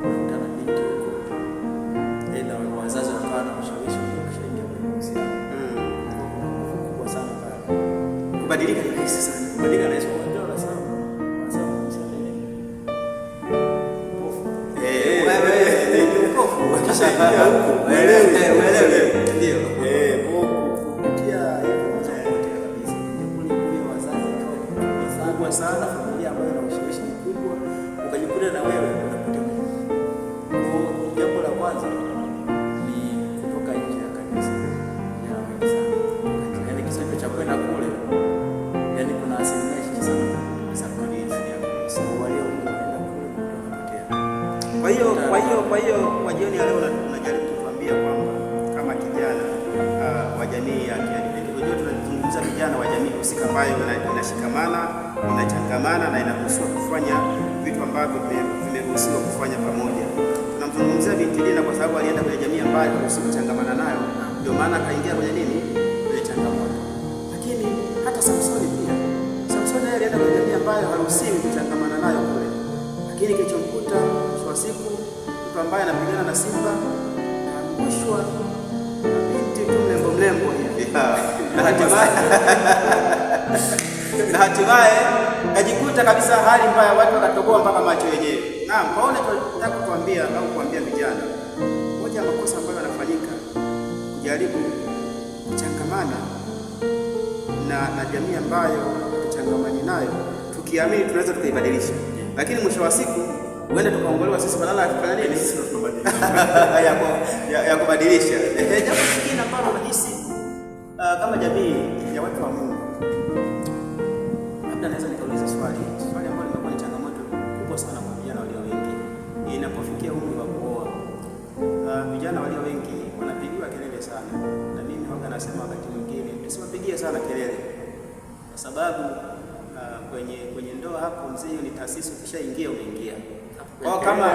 Wanakutana binti huko, aidha wazazi wanakaa na ushawishi kushaingia kwenye uhusiano kubwa sana pale. Kubadilika ni rahisi sana, kubadilika ni rahisi kwa ndio wanasema wakishaingia huko uelewe ndio kupitia hiyo moja kabisa kule wazazi kwa sana familia ambayo ina ushawishi mkubwa, ukajikuta na wewe unapotea. Kwa jambo la kwanza ni kutoka nje ya kanisa ya wengi sana, yani kisendo cha kwenda kule, yani kuna asilimia nyingi sana za kanisa ya kanisa walio wanaenda kule wanapotea. Kwa hiyo kwa jioni ya leo unajaribu kutuambia kwamba kama kijana wa jamii ya Kiadventista, unajua tunazungumza vijana wa jamii husika ambayo inashikamana, inachangamana na inaruhusiwa kufanya vitu ambavyo vimeruhusiwa kufanya pamoja. Tunamzungumzia binti Dina kwa sababu alienda kwenye jamii ambayo haruhusiwi kuchangamana nayo, ndio maana akaingia kwenye nini? Kwenye changamoto. Lakini hata Samsoni pia, Samsoni alienda kwenye jamii ambayo haruhusiwi kuchangamana nayo kule, lakini kilichomkuta kwa siku mtu ambaye anapigana na simba anaangushwa binti tu mlembo hivi na hatimaye kajikuta kabisa hali mbaya, watu wakatoboa mpaka macho yenyewe. Naam, kwaona tunataka kutuambia au kuambia vijana, moja ya makosa ambayo yanafanyika kujaribu kuchangamana na jamii ambayo tuchangamani nayo, tukiamini tunaweza tukaibadilisha, lakini mwisho wa siku huenda tukaongolewa sisi badala ya kufanya nini, sisi ndo tunabadilisha ya kubadilisha. Jambo lingine ambalo nahisi kama jamii ya watu wa Mungu, labda naweza nikauliza swali ambalo limekuwa ni changamoto kubwa sana kwa vijana walio wengi inapofikia umri wa kuoa. Vijana walio wengi wanapigiwa kelele sana, na mimi huwa nasema wakati mwingine tusiwapigie sana kelele, kwa sababu kwenye ndoa hapo mzee, ni taasisi, ukishaingia umeingia. Kwa kama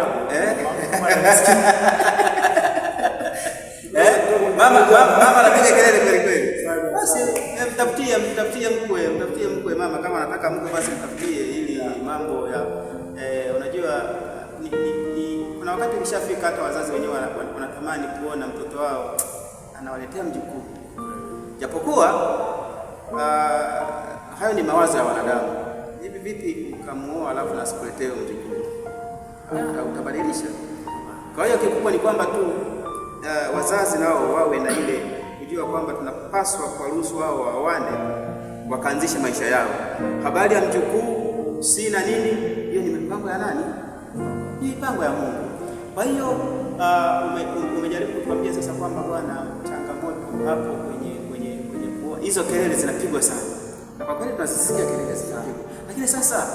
mama anapiga kelele kweli kweli, basi mtafutie mkwe mama, kama anataka mkwe basi mtafutie, ili mambo ya unajua kuna wakati ulishafika hata wazazi wenyewe wanatamani kuona mtoto wao anawaletea mjukuu, japokuwa hayo ni mawazo ya wanadamu. Hivi vipi ukamuoa alafu nasikuletee mjukuu? Utabadilisha? Kwa hiyo kikubwa ni kwamba tu wazazi nao wawe na ile kujua kwamba tunapaswa kuwaruhusu wao waoane, wakaanzisha maisha yao. Habari ya mjukuu si na nini, hiyo ni mipango ya nani? Ni mipango ya Mungu. Kwa hiyo umejaribu kutuambia sasa kwamba bwana, changamoto hapo kwenye kuoa, hizo kelele zinapigwa sana, na kwa kweli tunazisikia kelele zinapigwa, lakini sasa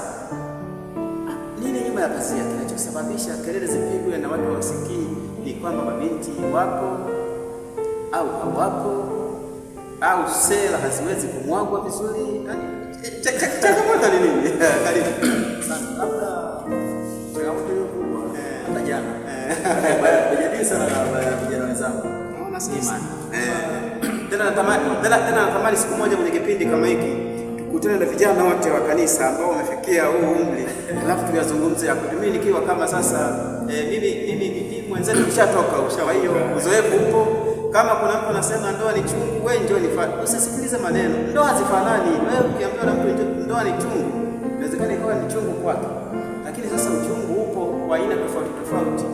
nini nyuma ya pazia kinachosababisha kelele zipigwe na watu wasikii? Ni kwamba mabinti wako au hawapo, au sera haziwezi kumwagwa vizuri. Changamoto ni nini? Karibu sana. Labda changamoto hiyo kubwa hata jana kujadili sana na vijana wenzangu, naona si imani tena natamani siku moja kwenye kipindi kama hiki tukutane na vijana wote wa kanisa ambao wamefikia huu umri, alafu tuyazungumze hapo. Mimi nikiwa kama sasa mimi mwenzetu nishatoka, kwa hiyo uzoefu upo. Kama kuna mtu anasema ndoa ni chungu, wewe njoo nifuate, usisikilize maneno. Ndoa hazifanani. Wewe ukiambiwa na mtu ndoa ni chungu, inawezekana ikawa ni chungu kwake, lakini sasa uchungu upo wa aina tofauti.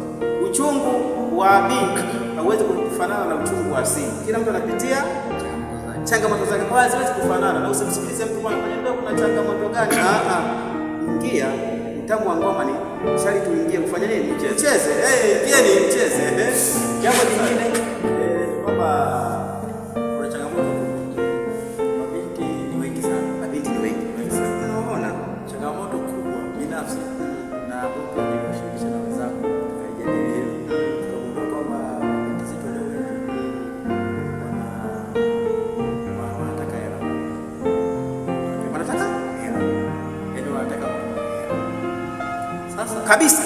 Uchungu wa B hauwezi kufanana na uchungu wa C. Kila mtu anapitia changamoto zake, kwa hiyo haziwezi kufanana. Na usimsikilize mtu kwa ndoa kuna changamoto gani. Ingia, utamu wa ngoma ni shari, tuingie kufanya nini? Cheze. Pia ni mcheze. Jambo lingine kwamba kuna changamoto, mabinti ni wengi sana. Unaona changamoto kubwa binafsi na hapo nimeshirikisha na wenzangu tukajadili hili, tukagundua kwamba mzito leo wanataka hela, yaani wanataka sasa kabisa,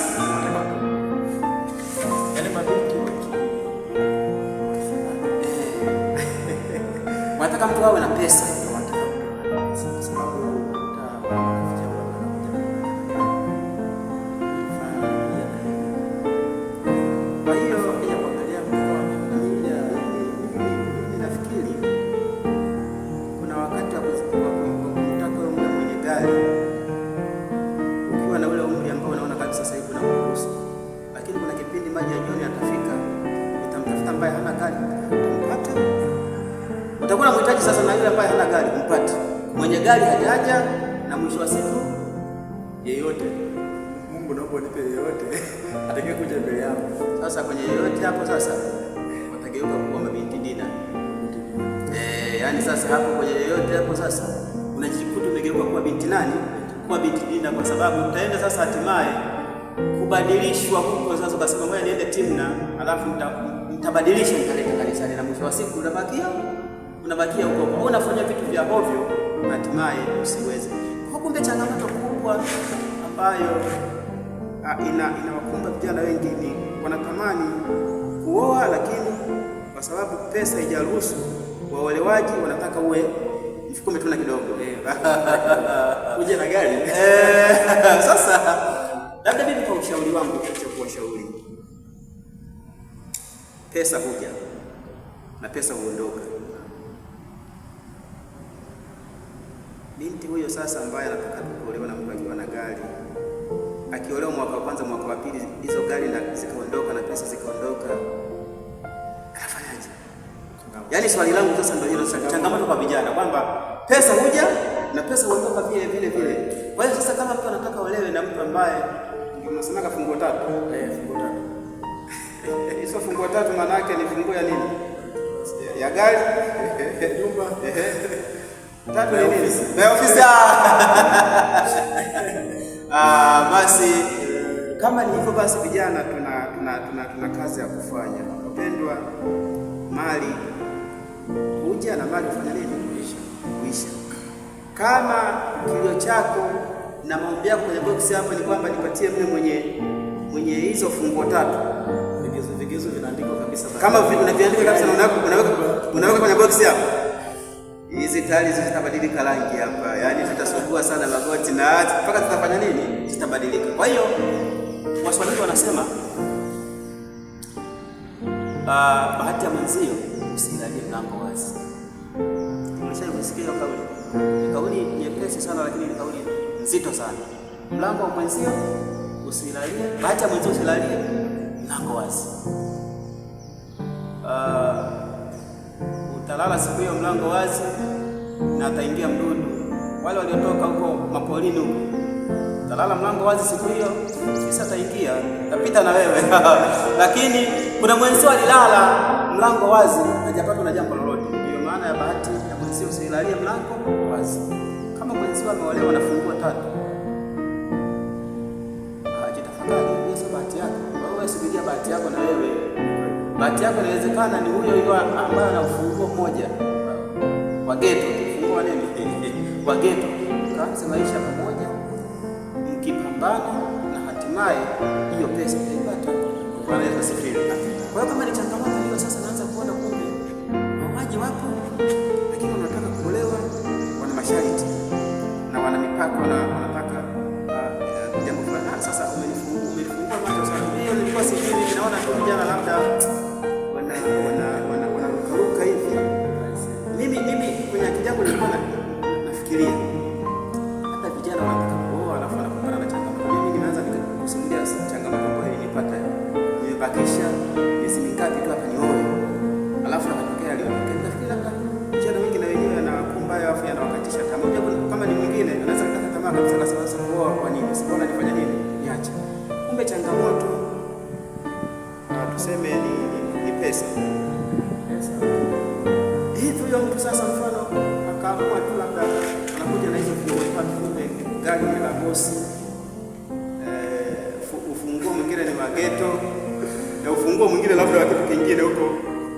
yaani mabinti wanataka mtu awe na pesa, kwa sababu kwa hiyo ya kuangalia nafikiri kuna wakati wa kutaka umri mwenye gari, ukiwa na ule umri ambao unaona kabisa sasa hivi unakuruhusu, lakini kuna kipindi maji ya jioni atafika, utamtafuta ambaye hana gari, utampata. Utakuwa unamhitaji sasa na yule ambaye hana gari mpate. Mwenye gari hajaja, na mwisho wa siku yeyote, Mungu naomba nipe yeyote atakaye kuja mbele yangu. Sasa kwenye yeyote hapo sasa watageuka kuwa mabinti dina. Yaani sasa hapo kwenye yeyote hapo sasa unajikuta umegeuka kuwa binti nani? Kuwa binti dina, kwa sababu utaenda sasa hatimaye kubadilishwa huko. Sasa ukasema ngoja niende Timna, alafu nitabadilisha nitaleta kanisani, na mwisho wa siku unabakia huko, unafanya vitu vya ovyo, hatimaye usiweze. Kwa kumbe changamoto kubwa ambayo inawakumba vijana wengi ni wanatamani kuoa, lakini kwa sababu pesa haijaruhusu, waolewaji wanataka uwe mfuko tuna kidogo uje na gari. Sasa labda mimi kwa ushauri wangu cha kuwashauri pesa huja na pesa huondoka. Binti huyo sasa ambaye anataka kuolewa na mtu akiwa na gari, akiolewa mwaka wa kwanza, mwaka wa pili, hizo gari na zikaondoka na pesa zikaondoka, anafanyaje? Yaani swali langu sasa ndio hilo, changamoto kwa vijana kwamba pesa huja na pesa huondoka vile vile. Kwa hiyo sasa kama mtu anataka olewe na mtu ambaye unasemaga funguo tatu, funguo tatu. Hizo funguo tatu maana yake ni funguo ya nini? Ya gari, nyumba, tatu ni nini? Na ofisi. Basi kama ni hivyo basi vijana tuna kazi ya kufanya. Wapendwa, mali huja na mali hufanya nini? Kuisha. Kama kilio chako na maombi yako kwenye box hapa ni kwamba nipatie mimi mwenye hizo funguo tatu, vigezo vinaandikwa kabisa. Kama unaviandika kabisa na unaweka kwenye box hapa, hizi tayari zitabadilika rangi hapa. Yaani tutasugua sana magoti na mpaka tutafanya nini? Zitabadilika. Kwa hiyo Waswahili wanasema bahati ya mwenzio usilalie mlango wazi. Umeshaisikia hiyo kauli? Ni kauli nyepesi sana lakini ni kauli nzito sana. Mlango wa mwenzio usilalie, bahati ya mwenzio usilalie mlango wazi. Utalala siku hiyo mlango wazi na ataingia mdudu. Wale waliotoka huko mapolini huko, utalala mlango wazi siku hiyo, sasa ataingia, tapita na wewe. Lakini kuna mwenzio alilala mlango wazi hajapatwa na jambo lolote. Ndio maana ya bahati ya mwenzio usilalie mlango wazi. Kama mwenzio ameolewa na funguo tatu, jitafakari hiyo bahati yako. Wewe subiria bahati yako na wewe. Bahati yako inawezekana ni huyo ambaye ana ufunguo mmoja wa ghetto, ufunguo nini? Wa ghetto. Kaanza maisha pamoja, mkipambana na hatimaye hiyo pesa utaipata. Bwana Yesu asifiwe. Kwa hiyo kama ni changamoto hiyo sasa naanza kuona kumbe mauaji wapo, lakini wanataka kuolewa, wana masharti na wana mipaka, wanataka jambo fulani. Sasa umenifungua macho sana. Hiyo nilikuwa sijui, naona tu vijana labda wanaruka hivi. Mimi kwenye akili yangu nilikuwa nafikiria hata vijana wanataka kuoa alafu wanapambana na changamoto. Mimi nimeanza kusimulia changamoto ambayo nilipata. Nimebakisha miezi mingapi tu hapa nioe, alafu nakatokea leo. Nafikiri labda vijana wengi na wenyewe anakumba hayo afu yanawakatisha tamaa. Kama ni mwingine anaweza kukata tamaa kabisa, na sasa kuoa kwa nini? Sikuona nifanya nini? Niache. Kumbe changamoto tuseme ni pesa. Hivyo huyo mtu sasa mfano akaamua tu labda anakuja na hizo funguo tatu, kumbe gari ni la bosi, ufunguo mwingine ni mageto, na ufunguo mwingine labda wa kitu kingine huko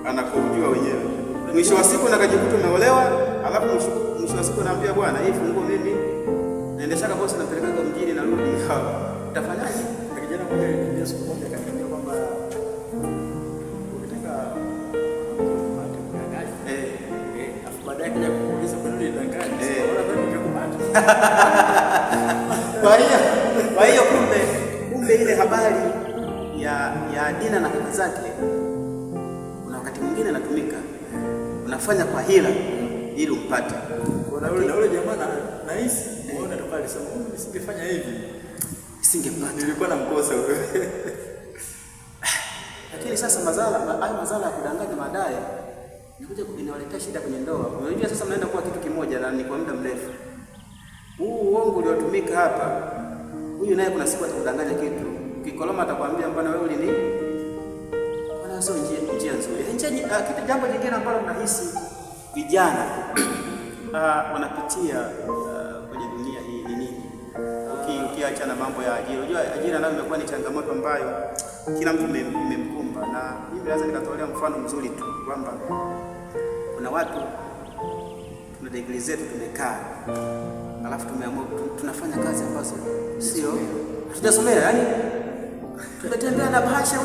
anakojua wenyewe. Mwisho wa siku nakajikuta umeolewa, alafu mwisho wa siku naambia bwana, hii funguo mimi naendesha kwa bosi, napeleka kwa mjini na rudi. Utafanyaje? Kijana mmoja aliniambia siku moja, akaniambia kwamba baadaye kuja kuuliza kwa nini ndangani. Bora bado nikakupata. Kwa hiyo kumbe ile habari ya Dina na kaka zake kuna wakati mwingine inatumika. Unafanya kwa hila ili umpate. Kuna yule jamaa nahisi muone toka alisema nisingefanya hivi nisingepata. Nilikuwa namkosa wewe. Lakini sasa mazala ya kudanganya baadaye nikuja inawaletea shida kwenye ndoa. Unajua sasa mnaenda kuwa kitu kimoja na ni kwa muda mrefu. Huu uongo uliotumika hapa, huyu naye kuna siku atakudanganya kitu. Kikoloma atakwambia mbona wewe ulini? Bwana sio njia nzuri. Kitu jambo jingine ambalo nahisi vijana wanapitia kwenye dunia hii ni nini? Ukiacha na mambo ya ajira. Unajua ajira nayo imekuwa ni changamoto ambayo kila mtu imemkumba, na mimi naweza nikatolea mfano mzuri tu kwamba kuna watu tuna degree zetu tumekaa, alafu tumeamua tunafanya kazi ambazo sio tunasomea, yani tumetembea na bahasha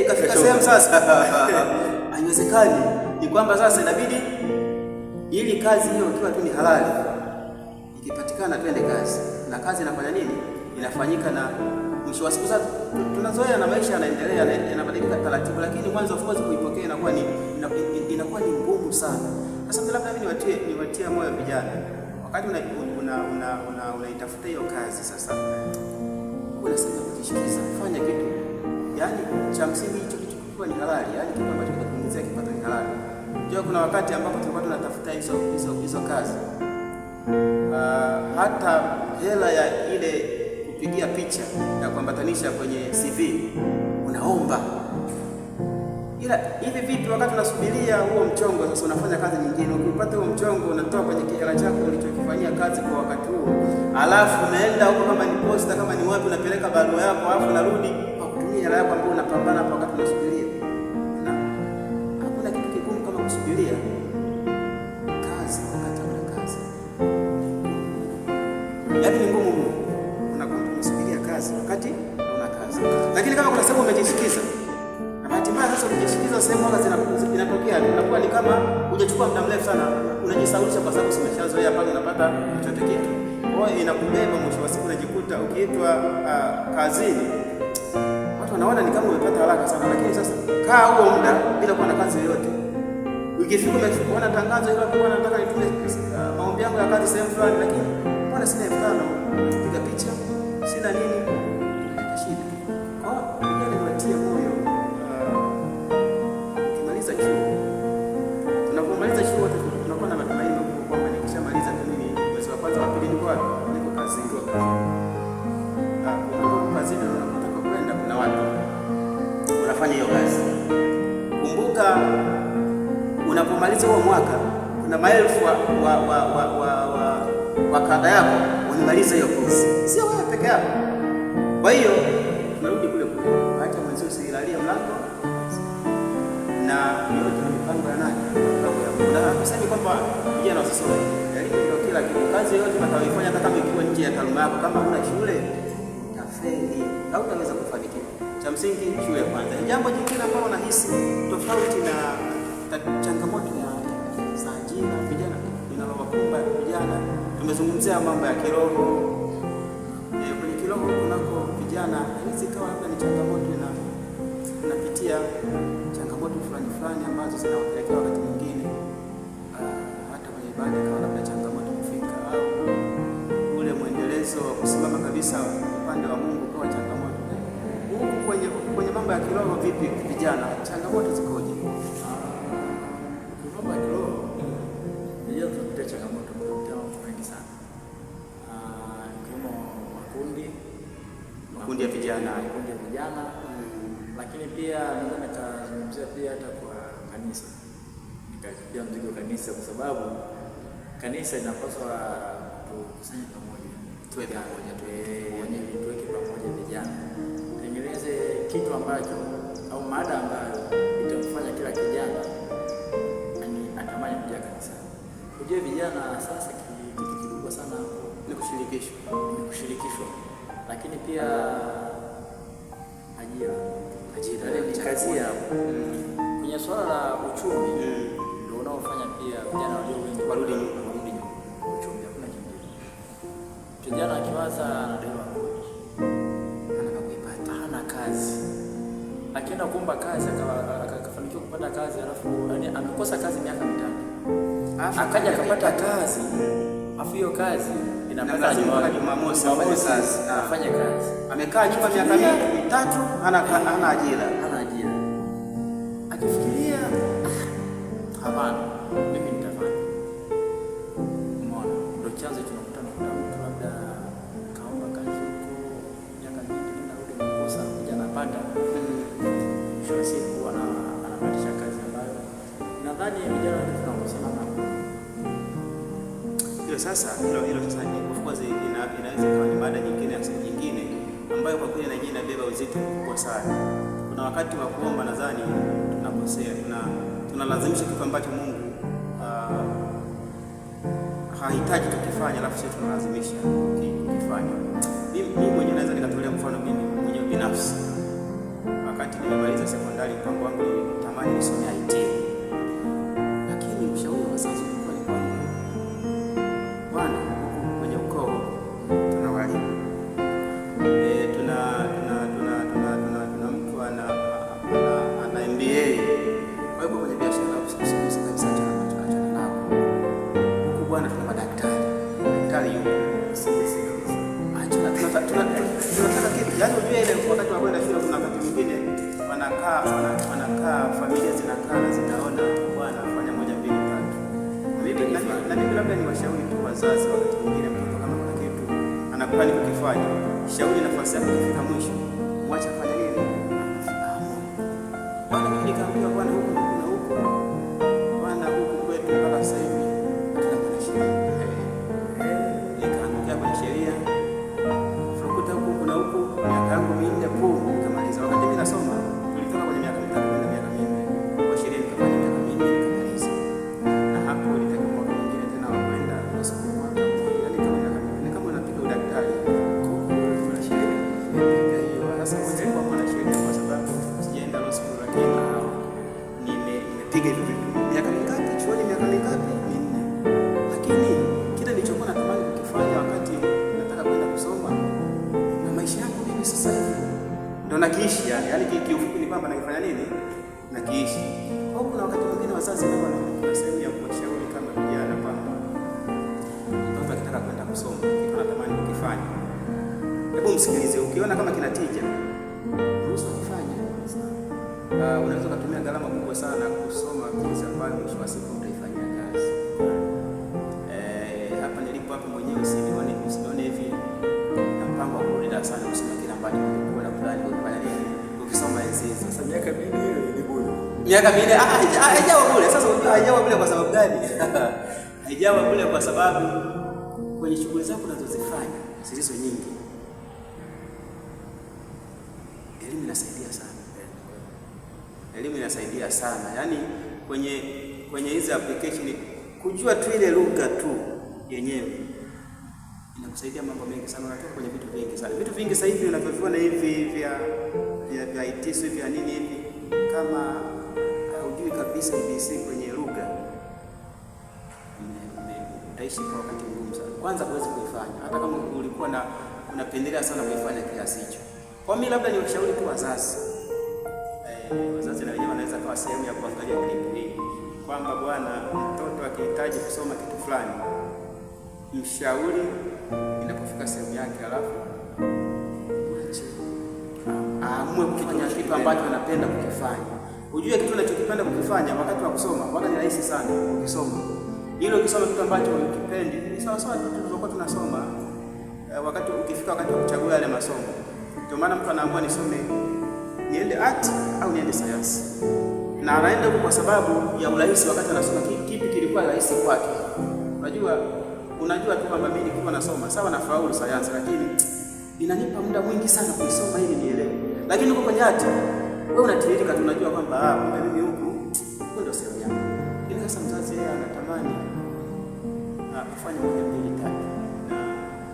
ikafika sehemu sasa haiwezekani. Ni kwamba sasa inabidi ili kazi hiyo ikiwa tu ni halali ikipatikana twende kazi, na kazi inafanya nini? Inafanyika na mwisho wa siku sasa tunazoea na maisha yanaendelea, yanabadilika taratibu, lakini mwanzo of course kuipokea inakuwa ni ngumu sana. Sasa labda mimi niwatie moyo vijana, wakati unaitafuta hiyo kazi sasa, unasema kujishikiza, fanya kitu yani cha msingi hicho kitu kikiwa ni halali, yani kitu ambacho kinakuingizia kipato ni halali. Ndio kuna wakati ambapo tulikuwa tunatafuta hizo kazi, hata hela ya ile kupigia picha ya kuambatanisha kwenye CV unaomba. Ila hivi vipi wakati unasubiria huo mchongo sasa unafanya kazi nyingine, ukipata huo mchongo unatoa kwenye hela chako ulichokifanyia kazi kwa wakati huo, alafu unaenda huko kama ni posta kama ni wapi unapeleka barua yako, alafu unarudi kwa kutumia hela yako ambayo unapambana hapo wakati unasubiria. Na hakuna kitu kigumu kama kusubiria kazi wakati una kazi. Yaani ni ngumu mno unasubiria kazi wakati una kazi. Lakini kama kuna sababu umejishikiza, bahati mbaya sasa ukijishikiza sehemu hata zinatokea, unakuwa ni kama hujachukua muda mrefu sana, unajisaulisha kwa sababu umeshazoea pale unapata chochote kitu. Kwa hiyo inakubeba, mwisho wa siku unajikuta ukiitwa kazini watu wanaona ni kama umepata haraka sana, lakini sasa kaa huo muda bila kuwa na kazi yoyote. Ukifika umeona tangazo hilo kwa nataka nitume maombi yangu ya kazi sehemu fulani, lakini mbona sina 5,000 kupiga picha, sina nini, shida. Kwa hiyo niwatie moyo, ukimaliza chuo, tunapomaliza chuo tunakuwa na matumaini makubwa kwamba nikishamaliza mimi mwezi wa kwanza wa pili niko kazini. Kazini unataka kwenda, kuna watu unafanya hiyo kazi. Kumbuka unapomaliza huo mwaka kuna maelfu wa kada yako unamaliza hiyo kozi, sio wewe peke yako. Kwa hiyo tunarudi kule acha mwanzo usilalie mlango na yote ni mipango ya nani? Na kusema kwamba vijana wasisome, elimu ndio kila kitu. Kazi yote utakayoifanya hata kama ikiwa nje ya taaluma yako, kama huna shule utafeli, hautaweza kufanikiwa. Cha msingi shule kwanza. Jambo jingine ambalo nahisi tofauti na changamoto za ajira vijana linalowakumba vijana, tumezungumzia mambo ya kiroho. Kwenye kiroho kunako vijana hizi kawa labda ni changamoto inapitia changamoto fulani ambazo zinawapelekea wakati mwingine hata kwenye ibada kawa labda changamoto kufika, au ule mwendelezo wa kusimama kabisa upande wa Mungu kwa changamoto. Kwenye mambo ya kiroho vipi vijana, changamoto zikoje? Mambo ya kiroho ndio tunapitia changamoto nyingi sana. Kama makundi ya vijana, lakini pia naweza nikazungumzia pia hata kwa kanisa, nikajipia mzigo kanisa, kwa sababu kanisa inapaswa tukusanye pamoja, tuweke pamoja vijana, tengeneze kitu ambacho au mada ambayo itamfanya kila kijana atamani kuja kanisa. Kujua vijana sasa kitu kikubwa sana ni kushirikishwa, lakini pia ajira ni kazi yao. Kwenye swala la uchumi ndio unaofanya pia vijana walio wengi warudi nyuma. Uchumi hakuna kingine. Kijana akiwaza anadaiwa kodi, anataka kuipata, hana kazi, akienda kuomba kazi akafanikiwa kupata kazi, alafu yani amekosa kazi miaka 5, akaja akapata kazi, afu hiyo kazi inapata Jumamosi afanye kazi, amekaa chuma miaka 3 hana ajira. Akifikiria hapana, mimi nitafanya. Umeona, ndio chanzo tunakutana kwa mtu labda kaomba kazi huko miaka mingi na rudi kukosa, kuja anapata mwisho wa siku anapatisha kazi ambayo nadhani vijana tunakosa. Sasa hilo sasa of course inaweza kuwa ni mada nyingine ambayo kwa kweli inabeba uzito mkubwa sana. Kuna wakati wa kuomba nadhani tunakosea, tunalazimisha kitu ambacho Mungu hahitaji tukifanya, alafu sisi tunalazimisha kukifanya. Mimi mwenyewe naweza nikatolea mfano mimi mwenyewe binafsi. Wakati nimemaliza sekondari, mpango wangu nitamani nisome IT. Lakini ushauri wa wazazi ulikuwa ni kwamba bwana, kwenye ukoo tuna walimu. tunataka kitu. Yaani ujue ile wakati wa kwenda shule kuna wakati mwingine wanakaa familia zinakaa na zinaona bwana afanya moja mbili tatu. Na mimi labda ni washauri tu wazazi, wakati mwingine mtoto kama kuna kitu anakuwa ni kukifanya, shauri nafasi yake kufika mwisho, mwacha fanya nini? Bwana mimi nikaambia bwana huku na huku. Bwana huku kwetu mpaka sasa hivi hatuna kuna sheria. Nikaangukia kwenye sheria. Fukuta huku kuna huku, miaka yangu 4 nikamaliza. Wakati mimi nasoma tulitoka kwenye miaka 3 kwenda miaka 4. Kwa sheria nikafanya miaka 4 nikamaliza. Na hapo nitaka mwaka mwingine tena wa kwenda kusoma mwaka mmoja. Yaani kama unapiga udaktari. Kuna sheria. Hiyo sasa wote kwa mwana sheria kwa sababu sijaenda law school, lakini nimepiga hivi vitu. Miaka mingapi? Chuoni miaka mingapi? 4. Lakini kile nilichokuwa natamani kukifanya wakati nataka kwenda kusoma na maisha yangu mimi sasa hivi ndio nakiishi yani kiufupi ni kwamba nakifanya nini? Nakiishi. Kwa kuna wakati mwingine wazazi wao wana sehemu ya kuwashauri kama vijana kwamba mtoto akitaka kwenda kusoma kitu anatamani kukifanya, hebu msikilize, ukiona kama kinatija ruhusa kufanya. Unaweza kutumia gharama kubwa sana kusoma kitu ambacho mwisho wa siku utaifanyia kazi. Hapa nilipo hapo mwenyewe usione hivi na mpango wa kurudi darasani kusoma kile ambacho ulikuwa na plani kufanya nini ukisoma hizi. Sasa miaka 4 hiyo ni bure. Miaka 4 haijawa bure. Sasa unajua haijawa bure kwa sababu gani? Haijawa bure kwa sababu kwenye shughuli zako unazozifanya zilizo nyingi, elimu inasaidia sana. Elimu inasaidia sana. Yaani kwenye hizi application kujua tu ile lugha tu yenyewe inakusaidia mambo mengi sana. Unatoka kwenye vitu vingi sana. Vitu vingi sasa hivi unavyoviona hivi vya IT hivi ya nini hivi, kama hujui kabisa ABC kwenye lugha utaishi kwa wakati mgumu sana. Kwanza huwezi kuifanya hata kama ulikuwa unapendelea sana kuifanya kiasi hicho. Kwa mimi labda niwashauri tu wazazi. Wazazi na wenyewe wanaweza kuwa sehemu ya kuangalia clip hii kwamba bwana mtoto akihitaji kusoma kitu fulani mshauri inapofika sehemu yake, alafu aamue kufanya kitu ambacho anapenda kukifanya. Ujue kitu unachokipenda kukifanya wakati wa kusoma wakati ni rahisi sana ukisoma. Hilo ukisoma kitu ambacho ukipendi ni sawa sawa tu tulivyokuwa tunasoma wakati ukifika wakati wa kuchagua yale masomo. Ndio maana mtu anaamua nisome niende art au niende sayansi. Na anaenda huko kwa sababu ya urahisi wakati anasoma kipi kilikuwa rahisi kwake. Unajua tu kwamba mimi nilikuwa nasoma sawa na faulu sayansi, lakini inanipa muda mwingi sana kuisoma ili nielewe. Lakini huko kwenye art wewe unatiririka tu, unajua kwamba mimi huku ndio sehemu yangu. Ili sasa mzazi yeye anatamani kufanya moja mbili tatu.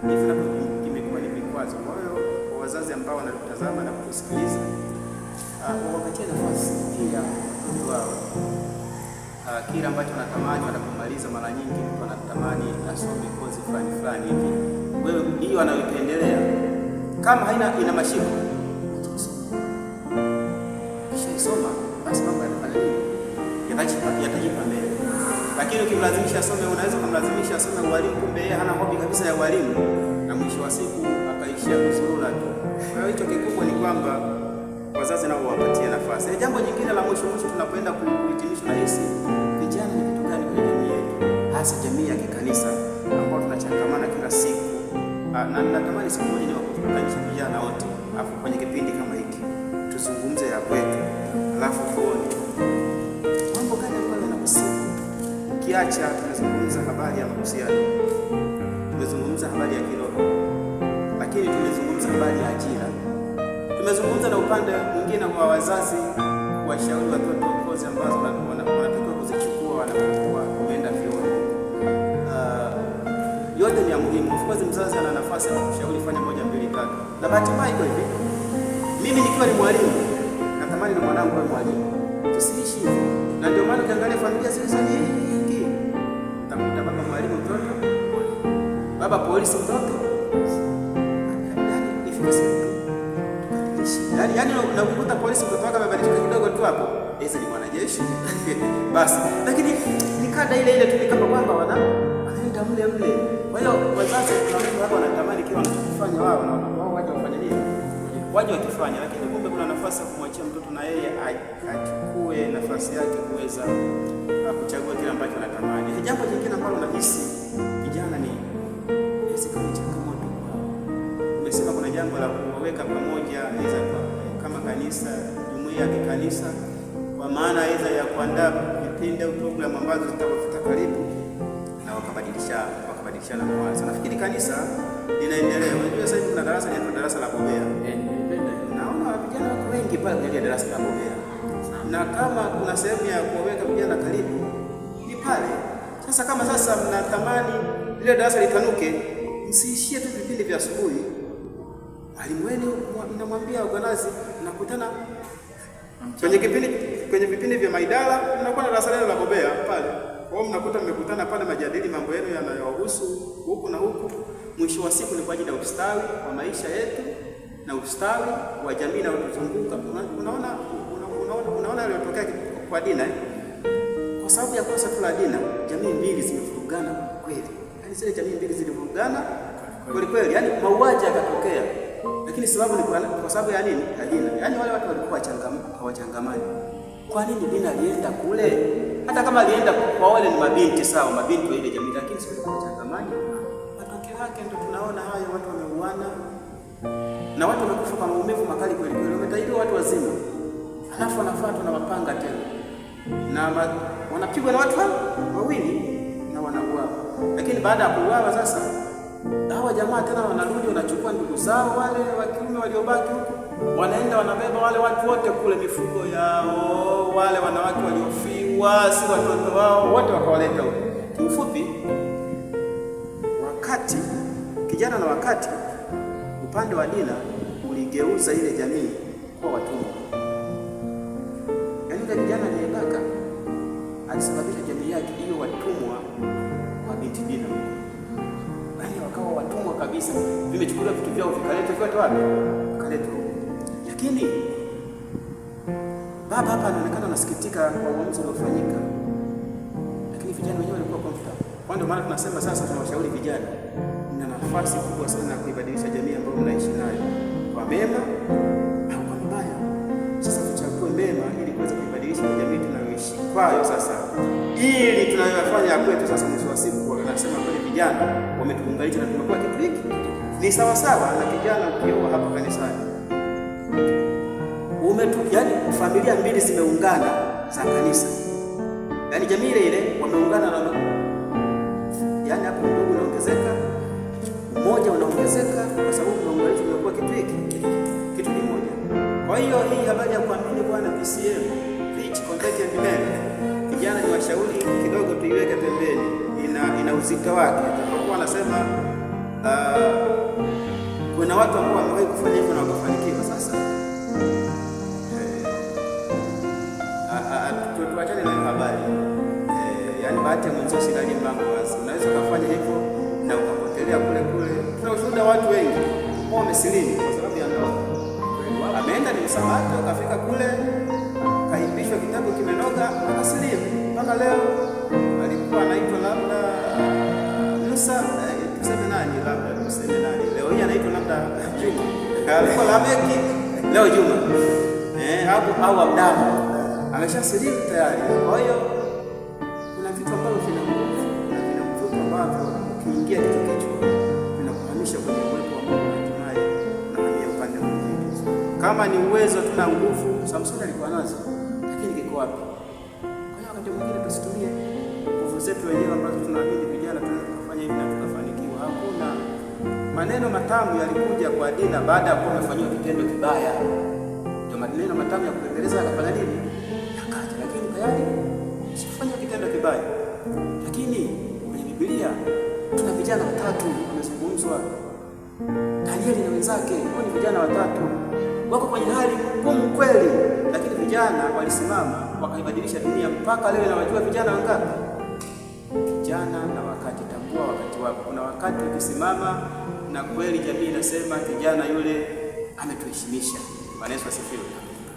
Na hivi ndio kimekuwa ni vikwazo. Kwa hiyo kwa wazazi ambao wanatazama na kusikiliza wapatie nafasi pia watoto wao. Kile ambacho anatamani wanapomaliza, mara nyingi mtu anatamani asome kozi fulani hivi. Wewe hiyo anayoipendelea kama ina mashiko kisha isoma, basi mambo yanafanya nini? Yatajipa mbele. Lakini ukimlazimisha asome, unaweza kumlazimisha asome ualimu, kumbe yeye hana hobi kabisa ya ualimu, na mwisho wa siku akaishia kuzurura tu. Kwa hiyo hicho kikubwa ni kwamba wazazi nao wapatie nafasi. Jambo jingine la mwisho tunapoenda kuhitimisha na hisi, vijana ni kitu gani kwenye jamii yetu, hasa jamii ya kikanisa ambao tunachangamana kila siku. Na natamani siku moja niwakutanishe vijana wote afu kwenye kipindi kama hiki tuzungumze ya kwetu, alafu tuone mambo gani ambayo yanakusibu. Ukiacha tumezungumza habari ya mahusiano, tumezungumza habari ya kiroho, lakini tumezungumza habari ya ajira. Tumezungumza na upande mwingine wa wazazi kuwashauri watoto kozi ambazo wanatakiwa kuzichukua wanapokuwa wameenda vyuoni. Yote ni ya muhimu. Of course mzazi ana nafasi ya kushauri fanya moja mbili tatu. Na bahati mbaya iko hivi. Mimi nikiwa ni mwalimu, natamani na mwanangu awe mwalimu. Tusiishi hivyo. Na ndio maana ukiangalia familia zilizo nyingi, utakuta baba mwalimu mtoto, baba polisi mtoto. Yaani unakuta polisi mtoto wake amebadilika kidogo tu hapo, hizo ni mwanajeshi. Basi, lakini ni kada ile tu kama kwamba wanaenda mle. Kwa hiyo wazazi kuna watu hapa wanatamani kile wanachofanya wao waje wakifanya, lakini kumbe kuna nafasi ya kumwachia mtoto na yeye achukue nafasi yake kuweza kuchagua kile ambacho anatamani. Jambo jingine ambalo nahisi vijana ni kama changamoto kwao, umesema kuna jambo la kuwaweka pamoja, aidha kama kanisa, jumuiya ya kikanisa, kwa maana aidha ya kuandaa vipindi au programu ambazo zitawafuta karibu na wakabadilishana mawazo. Nafikiri kanisa linaendelea. Unajua sasa kuna darasa linaitwa darasa la Bobea. Naona vijana wako wengi pale kwenye darasa la Bobea. Na kama kuna sehemu ya kuwaweka vijana karibu ni pale. Sasa kama sasa mnatamani ile darasa litanuke, msiishie tu vipindi vya asubuhi. Mwalimu wenu mnamwambia organize, mnakutana kwenye vipindi vya maidara, mnakuwa na darasa lenu la Bobea pale. Kwa hiyo mnakuta mmekutana pale, majadili mambo yenu yanayohusu huku na huku. Mwisho wa siku ni kwa ajili ya ustawi wa maisha yetu na ustawi wa jamii na kutuzunguka. Unaona yaliyotokea kwa Dina kwa sababu ya kosa tu la Dina, jamii mbili zimevurugana kweli. Yaani zile jamii mbili zilivurugana kweli kweli, yaani mauaji yakatokea. Lakini sababu ni kwa sababu ya nini? Ya Dina. Yaani wale watu walikuwa hawachangamani. Kwa nini Dina alienda kule? Hata kama alienda kwa wale ni mabinti sawa, mabinti wa ile jamii, lakini sio kwa changamani. Matokeo yake ndio tunaona hayo, watu wameuana na watu wamekufa kwa maumivu makali kweli kweli, wametaiwa watu wazima. Halafu wanafuatwa na mapanga tena. Na wanapigwa na watu wawili na wanauawa. Lakini baada ya kuuawa sasa, hawa jamaa tena wanarudi, wanachukua ndugu zao wale wa kiume waliobaki huko, wanaenda wanabeba wale watu wote kule, mifugo yao, wale wanawake waliofiwa, si watoto wao, wote wakawaleta huko. Kiufupi, wakati kijana na wakati upande wa Dina uligeuza ile jamii kuwa watumwa. Yaani yule kijana aliyebaka alisababisha jamii yake iwe watumwa wa binti Dina. Yaani wakawa watumwa kabisa. Vimechukuliwa vitu vyao vikaletwa wapi? Vikaletwa huko. Lakini baba hapa anaonekana anasikitika kwa uamuzi uliofanyika. Lakini vijana wenyewe walikuwa comfortable. Kwa ndio maana tunasema sasa tunawashauri vijana, mna nafasi kubwa sana ya kuibadilisha jamii ambayo mnaishi nayo kwa mema au kwa mabaya. Sasa tuchague mema ili kuweza kuibadilisha jamii tunayoishi kwayo sasa. Ili tunayofanya kwetu sasa, mwisho wa siku kwa nasema kwa vijana wametuunganisha na tumekuwa kitu hiki. Ni sawa sawa na kijana ukioa hapa kanisani. Yaani familia mbili zimeungana za kanisa. Yaani jamii ile wameungana na yaani hapo ndugu unaongezeka, mmoja unaongezeka kwa sababu unaunganisha umekuwa kitu kimoja. Kwa hiyo hii habari ya kuamini Bwana PCM, preach contact and demand, vijana ni washauri kidogo tuiweke pembeni, ina uzito wake. Kwa anasema kuna watu ambao wamewahi kufanya hivyo na wakafanikiwa. Sasa tuachane na habari. Yaani bahati ya mwenzio silali mlango wazi. Unaweza kufanya hivyo na ukapotelea kule kule. Tuna ushuhuda watu wengi ambao wamesilimu kwa sababu ya ndoa. Ameenda ni msamaha, akafika kule, kaibishwa kitabu kimenoga, akasilimu. Mpaka leo alikuwa anaitwa labda Musa, tuseme nani labda, tuseme nani. Leo hii anaitwa labda Juma. Alikuwa Lameki, leo Juma. Au Abdalla. Ameshasilimu tayari. Kwa hiyo kuna vitu ambavyo vina nguvu na vina mvuto ambavyo ukiingia kitu vinakuhamisha kwenye uwepo wa Mungu na hatimaye unahamia upande mwingine. Kama ni uwezo tuna nguvu, Samson alikuwa nazo, lakini kiko wapi? Kwa hiyo wakati mwingine tusitumie nguvu zetu wenyewe ambazo tunaamini vijana tunaweza kufanya hivi na tukafanikiwa. Hakuna maneno matamu yalikuja kwa Dina baada ya kuwa amefanywa kitendo kibaya. Ndio maneno matamu ya kupeleleza akafanya nini? Yakaja, lakini tayari sifanya kitendo kibaya. Lakini kwenye Biblia tuna vijana watatu wamezungumzwa. Danieli na wenzake, hao ni vijana watatu. Wako kwenye hali ngumu kweli, lakini vijana walisimama wakaibadilisha dunia mpaka leo inawajua vijana wangapi? Vijana na wakati, tambua wakati wako. Kuna wakati ukisimama na kweli jamii inasema kijana yule ametuheshimisha. Bwana Yesu asifiwe.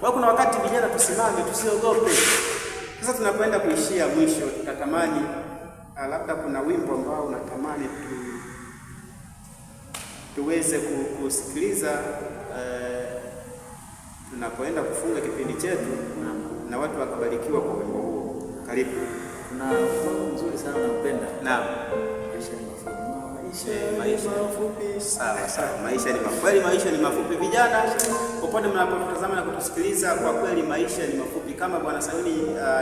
Kwa kuna wakati vijana tusimame, tusiogope. Sasa tunapoenda kuishia mwisho, tutatamani labda kuna wimbo ambao unatamani tuweze kusikiliza tunapoenda kufunga kipindi chetu na watu wakabarikiwa kwa wimbo huo. Karibu. Kuna wimbo mzuri sana naupenda. Naam. Maisha ni mafupi. Sawa. Maisha ni mafupi. Maisha ni mafupi. Vijana popote mnapotazama na kutusikiliza, kwa kweli maisha ni mafupi. Kama Bwana Sayuni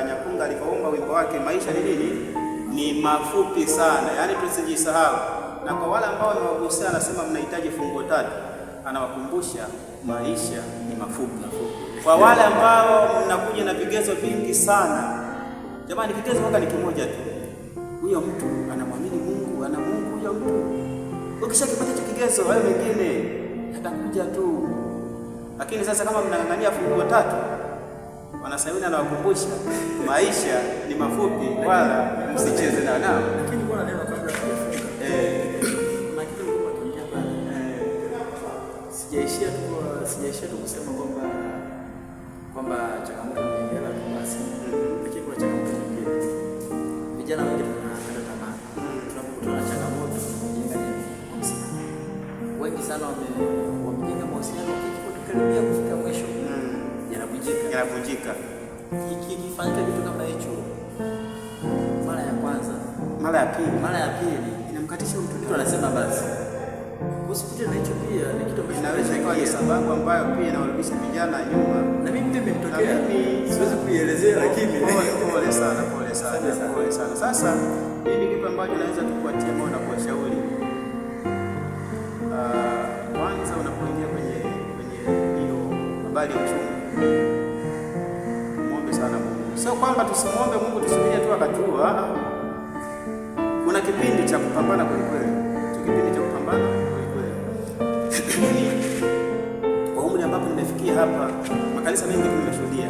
Nyakunga alivyoomba wimbo wake, maisha ni nini? Ni mafupi sana. Yaani tusijisahau. Na kwa wale ambao anawagusia, anasema mnahitaji fungo tatu, anawakumbusha maisha ni mafupi. Kwa wale ambao mnakuja na vigezo vingi sana, jamani, kigezo moja ni kimoja tu. Huyo mtu anamwamini Mungu, ana Mungu huyo mtu. Ukishakipata hicho kigezo, hayo mengine yatakuja tu. Lakini sasa kama mnang'ang'ania funguo tatu, Bwana Sayuni anawakumbusha maisha ni mafupi, wala msicheze nao. Lakini bwana neno kabla tujafunga. Na kitu kwa tuingia pale. Sijaishia tu kusema kwamba changamoto ni hela tu basi. Lakini kuna changamoto nyingine. Vijana wengi tunakata tamaa. Tunapokutana na changamoto tunajenga nini? Wengi sana wamejenga mahusiano kikikaribia kufika mwisho. Yanavunjika. Ikifanyika kitu kama hicho mara ya kwanza, mara ya pili inamkatisha mtu anasema basi. Usikute na hicho pia ni kitu inaweza ikawa ni sababu ambayo pia inawarudisha vijana nyuma. Na mimi pia imetokea. Siwezi kuielezea lakini pole sana. Sasa hili kitu ambacho naweza kukuatia moyo na kuwashauri. Kwanza unapoingia kwenye hiyo habari ya uchumi, muombe sana Mungu. Sio kwamba tusimuombe Mungu tusubirie tu akatua. Kuna kipindi cha kupambana kweli. Kwa umri ambapo nimefikia hapa, makanisa mengi tumeshuhudia.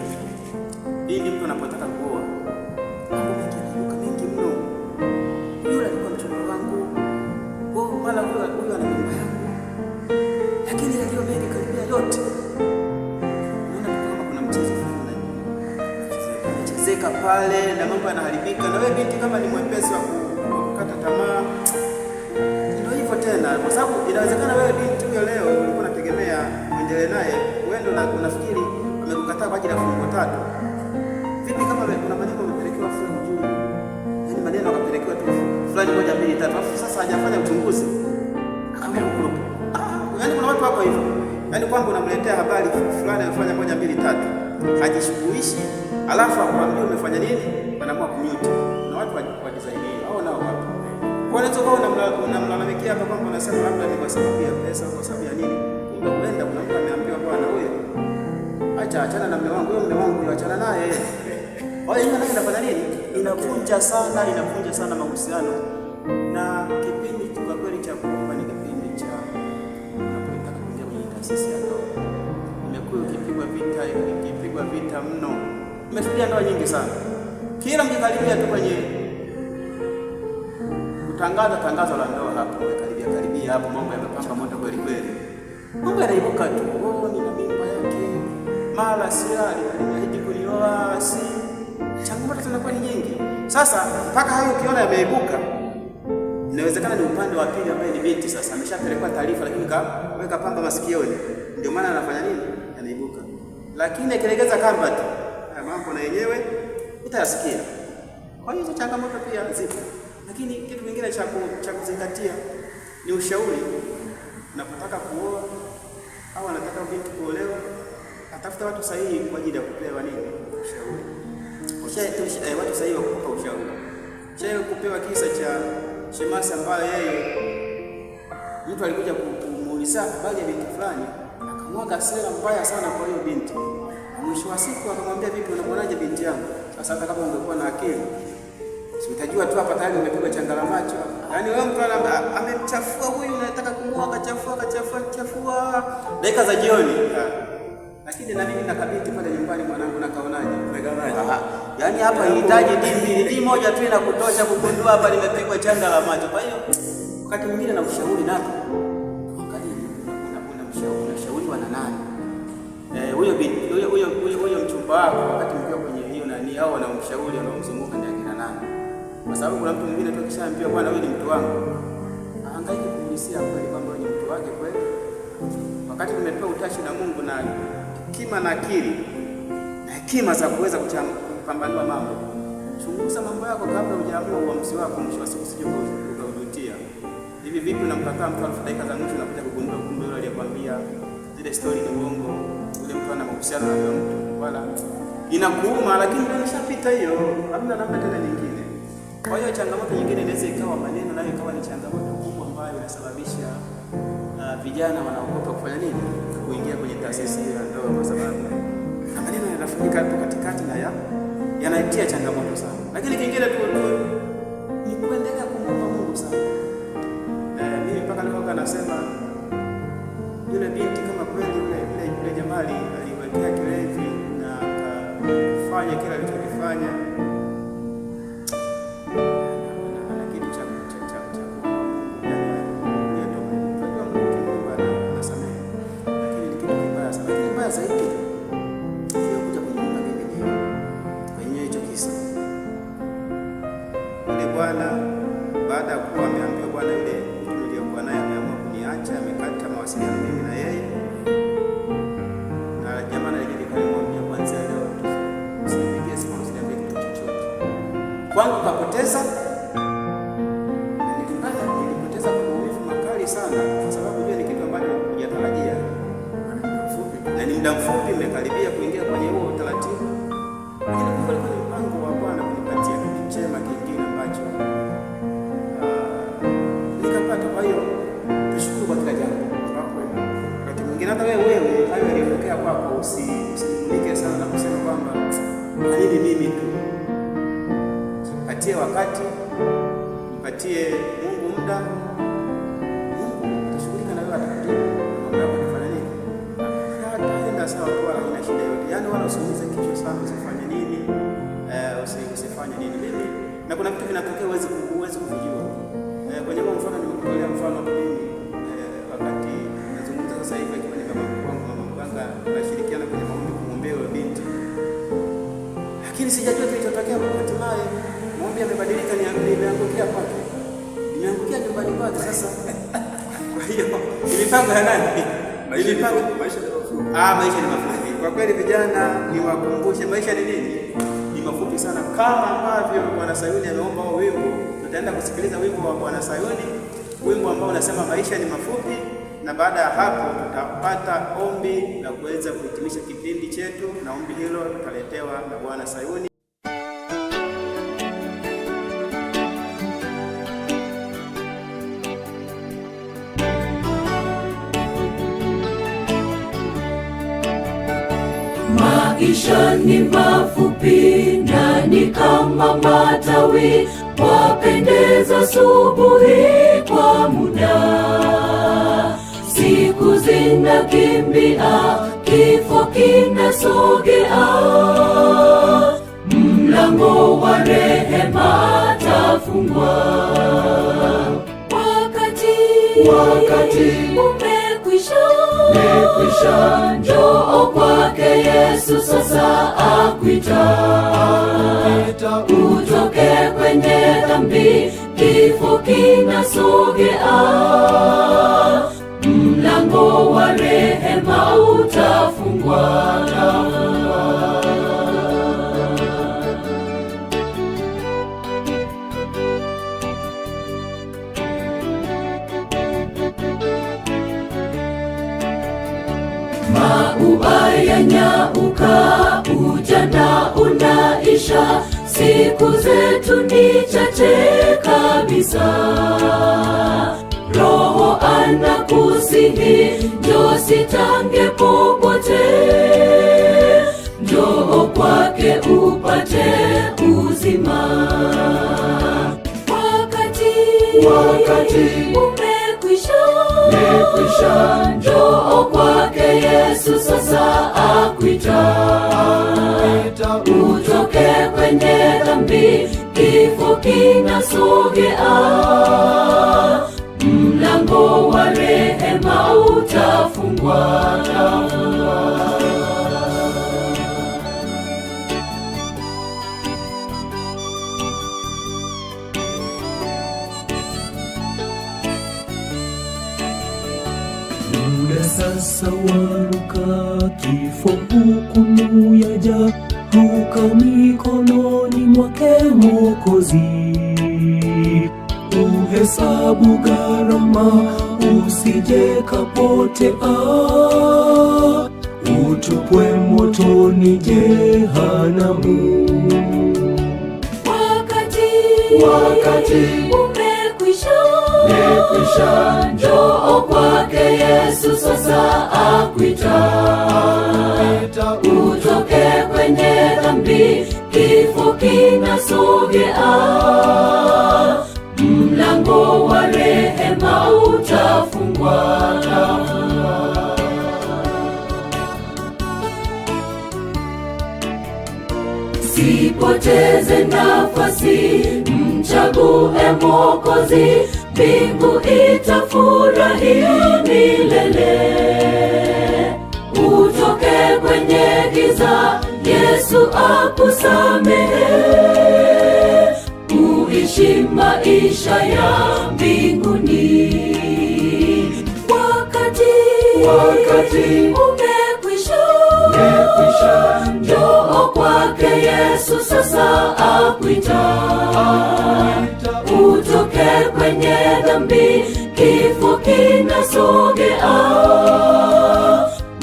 Hii mtu anapotaka kuoa, mambo mengi mno. Yule alikuwa mchumba wangu, mara huyu ana nyumba yangu, lakini yaliyo mengi karibia yote. Unaona kama kuna mchezo fulani unachezeka pale na mambo yanaharibika, na wewe binti kama ni mwepesi wa kukata tamaa. Tena kwa sababu inawezekana wewe binti huyo leo ulikuwa unategemea muendelee naye, wewe ndio unafikiri amekukataa kwa ajili ya fungo tatu. Vipi kama kuna maneno umepelekewa fulani juu, yaani maneno akapelekewa tu fulani 1 2 3, alafu sasa hajafanya uchunguzi akamwambia kurupu. Yaani kuna watu hapo hivyo, yaani kwamba unamletea habari fulani amefanya 1 2 3, hajishughulishi, alafu akwambia umefanya nini, anaamua kumute. Na watu wa design hiyo au nao wapo. Kwa nini soko unamlalamikia hapa kwamba unasema labda ni kwa sababu ya pesa au kwa sababu ya nini? Kumbe huenda kuna mtu ameambiwa bwana huyo, achana na mume wangu, huyo mume wangu achana naye. Wao hiyo nayo inafanya nini? Inavunja sana mahusiano. Na kipindi kwa kweli cha kuomba ni kipindi cha unapotaka kuingia kwenye taasisi ya ndoa. Imekuwa ikipigwa vita mno. Nimeshuhudia ndoa nyingi sana. Kila mkikaribia tu kwenye tangazo la ndoa hapo, karibia hapo, mambo yamepanga moto kweli. Mambo yanaibuka tu, nina mimba yake, mara si aliahidi kunioa, si changamoto zinakuwa ni nyingi. Sasa mpaka hayo ukiona yameibuka, inawezekana ni upande wa pili ambaye ni binti sasa ameshapelekwa taarifa, lakini kaweka pamba masikioni, ndio maana anafanya nini, yanaibuka. Lakini akilegeza kamba tu, mambo na yenyewe utayasikia. Kwa hiyo changamoto pia zipo. Lakini kitu kingine cha kuzingatia ni ushauri. Unapotaka kuoa au anataka binti kuolewa, atafuta watu sahihi kwa ajili ya kupewa nini? Ushauri. Watu sahihi wa kukupa ushauri. Shehe kupewa kisa cha shemasi ambaye yeye mtu alikuja kumuuliza habari ya binti fulani, akamwaga sera mbaya sana kwa hiyo binti. Mwisho wa siku akamwambia, vipi unamwonaje binti yangu? Sasa hata kama ungekuwa na akili utajua tu hapa tayari umepigwa changala macho. Yaani wewe mtu amemchafua huyu, unataka kumuoa, akachafua dakika za jioni. Lakini na mimi nakabiti pale nyumbani, mwanangu nakaonaje? Yaani hapa inahitaji dini moja tu inakutosha kugundua hapa nimepigwa changala macho. Kwa hiyo wakati mwingine na ushauri napo angalia unashauriwa na nani? Huyo mchumba wako wakati mkiwa kwenye hiyo nani, hao wanamshauri wanaomzunguka ndio kina nani? Kwa sababu kuna mtu mwingine tu akishaambiwa bwana wewe ni mtu wangu, hangaiki kumlisia kweli kwamba ni mtu wake. wakati tumepewa utashi na Mungu na hekima na akili na hekima za kuweza kupambanua mambo, chunguza mambo yako kabla hujaamua uamuzi wako. Mwisho wa siku usije ukajutia. Hivi vipi unamkataa mtu alafu dakika za mwisho unakuja kugundua kumbe yule aliyekwambia zile story ni uongo, yule mtu ana mahusiano na yule mtu, wala inakuuma, lakini ndio imeshapita hiyo, hamna namna tena nyingine. Kwa hiyo changamoto nyingine inaweza ikawa maneno, nayo ikawa ni changamoto kubwa ambayo inasababisha vijana wanaogopa kufanya nini, kuingia kwenye taasisi ya ndoa, kwa sababu maneno yanafunika hapo katikati na yanaitia changamoto sana. Lakini kingine tu ni kuendelea kumwomba Mungu sana. Mimi mpaka leo kanasema yule binti kama kweli yule jamaa aliwekea kilevi na akafanya kile alichokifanya, ana kitu cha anasamehe, lakini ni kitu kibaya sana. Lakini mbaya zaidi ndio kuja kunyuma Biblia kwenye hicho kisa. Yule bwana baada ya kuwa ameambiwa bwana yule niliyokuwa naye ameamua kuniacha, amekata mawasiliano mimi na yeye, na jamaa alijidekania kwanza leo usipigie simu usiniambie kitu chochote. Kwangu kapoteza, nilipoteza kwa maumivu makali sana, kwa sababu hiyo ni kitu ambacho hujatarajia, na ni muda mfupi umekaribia kuingia kwenye huo utaratibu, lakini kwa kweli ni mpango wa Bwana kunipatia kitu chema kingine ambacho nikapata. Kwa hiyo tushukuru kwa kila jambo. Wakati mwingine hata wewe hayo yaliyotokea kwako usinunike sana na kusema kwamba kwa nini mimi tu. Patie wakati, mpatie Mungu muda, Mungu atashughulika na wewe, atakujibu mambo yako kufanya nini. Hataenda sawa tu, wala haina shida yote. Yaani wala usiumize kichwa sana usifanye nini, usifanye nini. Mimi na kuna vitu vinatokea uweze kuvijua. Kwenye kwa mfano nimekutolea mfano mimi wakati nazungumza sasa hivi akiwa ni mama mganga tunashirikiana kwenye maombi kumwombea yule binti, lakini sijajua kilichotokea. Kwa hatimaye maombi yamebadilika, nimeangukia kwake, nimeangukia nyumbani kwake. Sasa kwa hiyo nilipanga ya nani? Nilipanga maisha ni mafupi kwa kweli. Vijana niwakumbushe maisha ni nini, ni mafupi sana. Kama ambavyo Bwana Sayuni ameomba huo wimbo, tutaenda kusikiliza wimbo wa Bwana Sayuni, wimbo ambao unasema maisha ni mafupi, na baada ya hapo tutapata ombi la kuweza kuhitimisha kipindi chetu, na ombi hilo tutaletewa na Bwana Sayuni. Maisha ni mafupi na ni kama matawi, wapendeza asubuhi kwa muda. Siku zinakimbia, kifo kinasogea, mlango wa rehema tafungwa. Wakati umekwisha, njoo kwake Yesu sasa akuita. Utoke kwenye dhambi, kifo kinasogea, mlango wa rehema utafungwa. Maua yanyauka, ujana unaisha, siku zetu ni chache kabisa. Roho anakusihi, njoo sitange popote, njoo kwake upate uzima. Wakati umekwisha, njoo kwake Yesu sasa akuita. Utoke kwenye dhambi, kifo kinasogea, mlango wa rehema utafungwa. muda sasa waruka, kifo hukumu yaja, ruka mikononi mwake Mwokozi. Uhesabu gharama, usije kapotea, utupwe motoni jehanamu. Wakati umekwisha, njoo kwake Yesu sasa akuita. Utoke kwenye dhambi, kifo kinasogea, mlango wa rehema utafungwa. Sipoteze nafasi, mchague Mwokozi, mbingu itafurahi milele. Utoke kwenye giza, Yesu akusamehe, uishi maisha ya mbinguni. Wakati umekwisha, njoo kwake Yesu sasa akuita. Utoke kwenye dhambi, kifo kinasogea,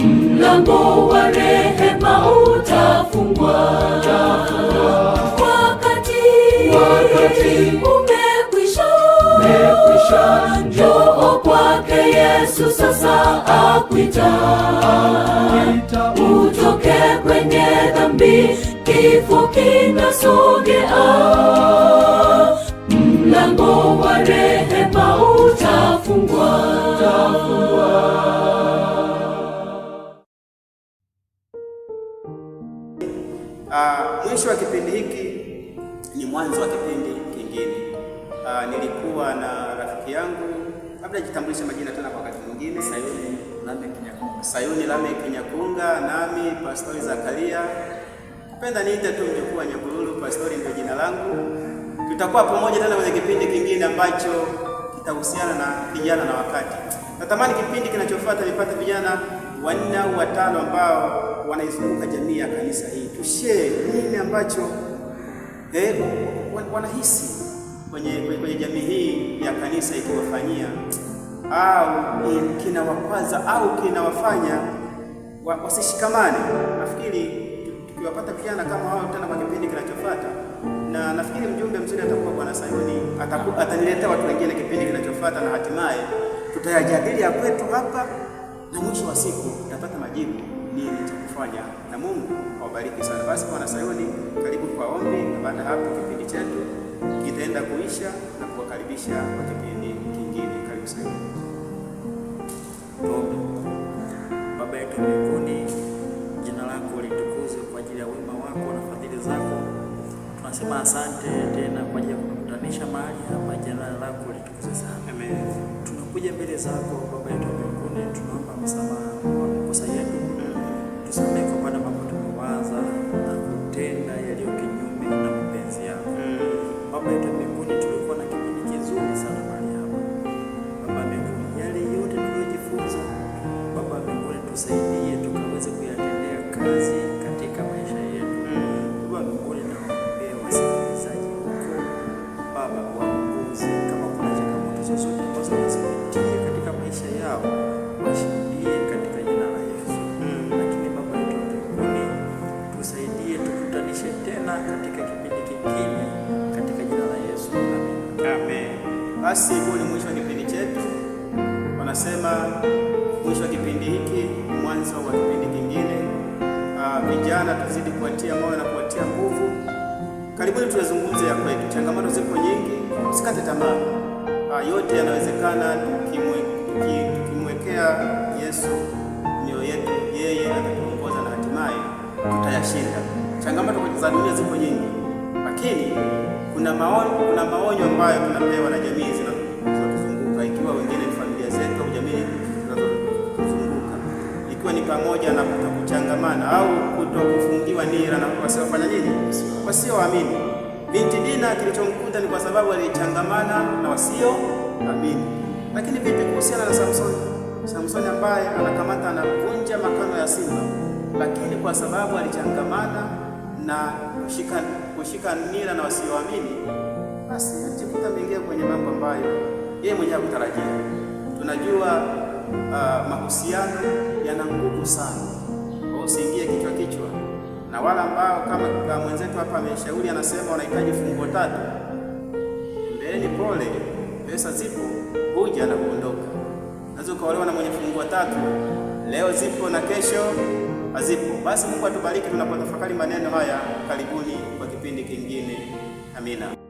mlango wa rehema utafungwa. Wakati umekwisha, njoo kwake Yesu sasa akuita. Utoke kwenye dhambi, kifo kinasogea, mlango wa rehema utafungwa. Mwisho wa kipindi hiki ni mwanzo wa kipindi kingine. Nilikuwa na rafiki yangu, labda jitambulishe majina tena kwa wakati mwingine. Sayuni Lameck Nyakunga, nami Pastori Zakaria. Napenda niite tu mjukuu wa Nyabululu, pastori ndio jina langu. Tutakuwa pamoja tena kwenye kipindi kingine ambacho kitahusiana na vijana na wakati. Natamani kipindi kinachofuata nipate vijana 4 au 5 ambao wanaizunguka jamii ya kanisa hii. Tushare nini ambacho wanahisi kwenye jamii hii ya kanisa ikiwafanyia au kinawakwaza au kinawafanya wasishikamane. Nafikiri tukiwapata vijana kama hao tena kwa kipindi kinachofuata, na nafikiri mjumbe mzuri atakuwa Bwana Sayuni, ataniletea watu wengine kipindi kinachofuata, na hatimaye tutayajadili ya kwetu hapa, na mwisho wa siku tutapata majibu nini cha kufanya, na Mungu awabariki sana. Basi Bwana Sayuni, karibu kwa ombi, na baada hapo kipindi chetu kitaenda kuisha na kuwakaribisha kwa kipindi kingine. Karibu Sayuni. Baba yetu mbinguni, jina lako litukuzwe kwa ajili ya wema wako na fadhili zako. Tunasema asante tena kwa ajili ya kukutanisha mahali hapa, jina lako litukuzwe sana. Amen. Tunakuja mbele zako Baba yetu mbinguni, tunaomba msamaha kwa makosa yetu. Tusamehe kwa maana mambo tumewaza na kutenda yaliyo kinyume na mapenzi yako. Baba yetu mbinguni, tulikuwa na kipindi kizuri sana mahali hapa. Baba mbinguni, yale yote tuliyojifunza, Baba mbinguni, tusaidie tukaweze kuyatendea kazi katika maisha yetu. Baba mbinguni, naomba wasikilizaji wako Baba, waongoze kama kuna changamoto zozote ambazo wanazipitia katika maisha yao, washindie katika jina la Yesu. Lakini Baba yetu mbinguni, tusaidie tukutanishe tena katika kipindi kingine katika jina la Yesu. Amen. Amen. Basi huu ni mwisho wa kipindi chetu. Wanasema mwisho wa kipindi hiki mwanzo wa kipindi kingine. Vijana tuzidi kuwatia moyo na kuwatia nguvu. Karibuni tuyazungumze ya kwetu. Changamoto zipo nyingi, usikate tamaa. Yote yanawezekana tukimwekea Yesu mioyo yetu, yeye atatuongoza na hatimaye tutayashinda. Changamoto za dunia zipo nyingi, lakini kuna maonyo ambayo tunapewa na jamii zinazotuzunguka, ikiwa wengine ni familia zetu au jamii zinazotuzunguka, ikiwa ni pamoja na kutokuchangamana au kutokufungiwa nira na wasiofanya nini, wasioamini. Binti Dina kilichomkuta ni kwa sababu alichangamana na wasioamini. Lakini vipi kuhusiana na Samsoni? Samsoni ambaye anakamata anavunja makano ya simba, lakini kwa sababu alichangamana na kushika nira na wasioamini, basi alijikuta ameingia kwenye mambo ambayo yeye mwenyewe hakutarajia. Tunajua mahusiano yana nguvu sana, usiingie kichwa, na wala ambao kama mwenzetu hapa ameshauri, anasema wanahitaji funguo 3. Mbeleni pole, pesa zipo, huja na kuondoka. Unaweza ukaolewa na mwenye funguo 3, leo zipo na kesho hazipo. Basi Mungu atubariki tunapotafakari maneno haya. Karibuni kwa kipindi kingine. Amina.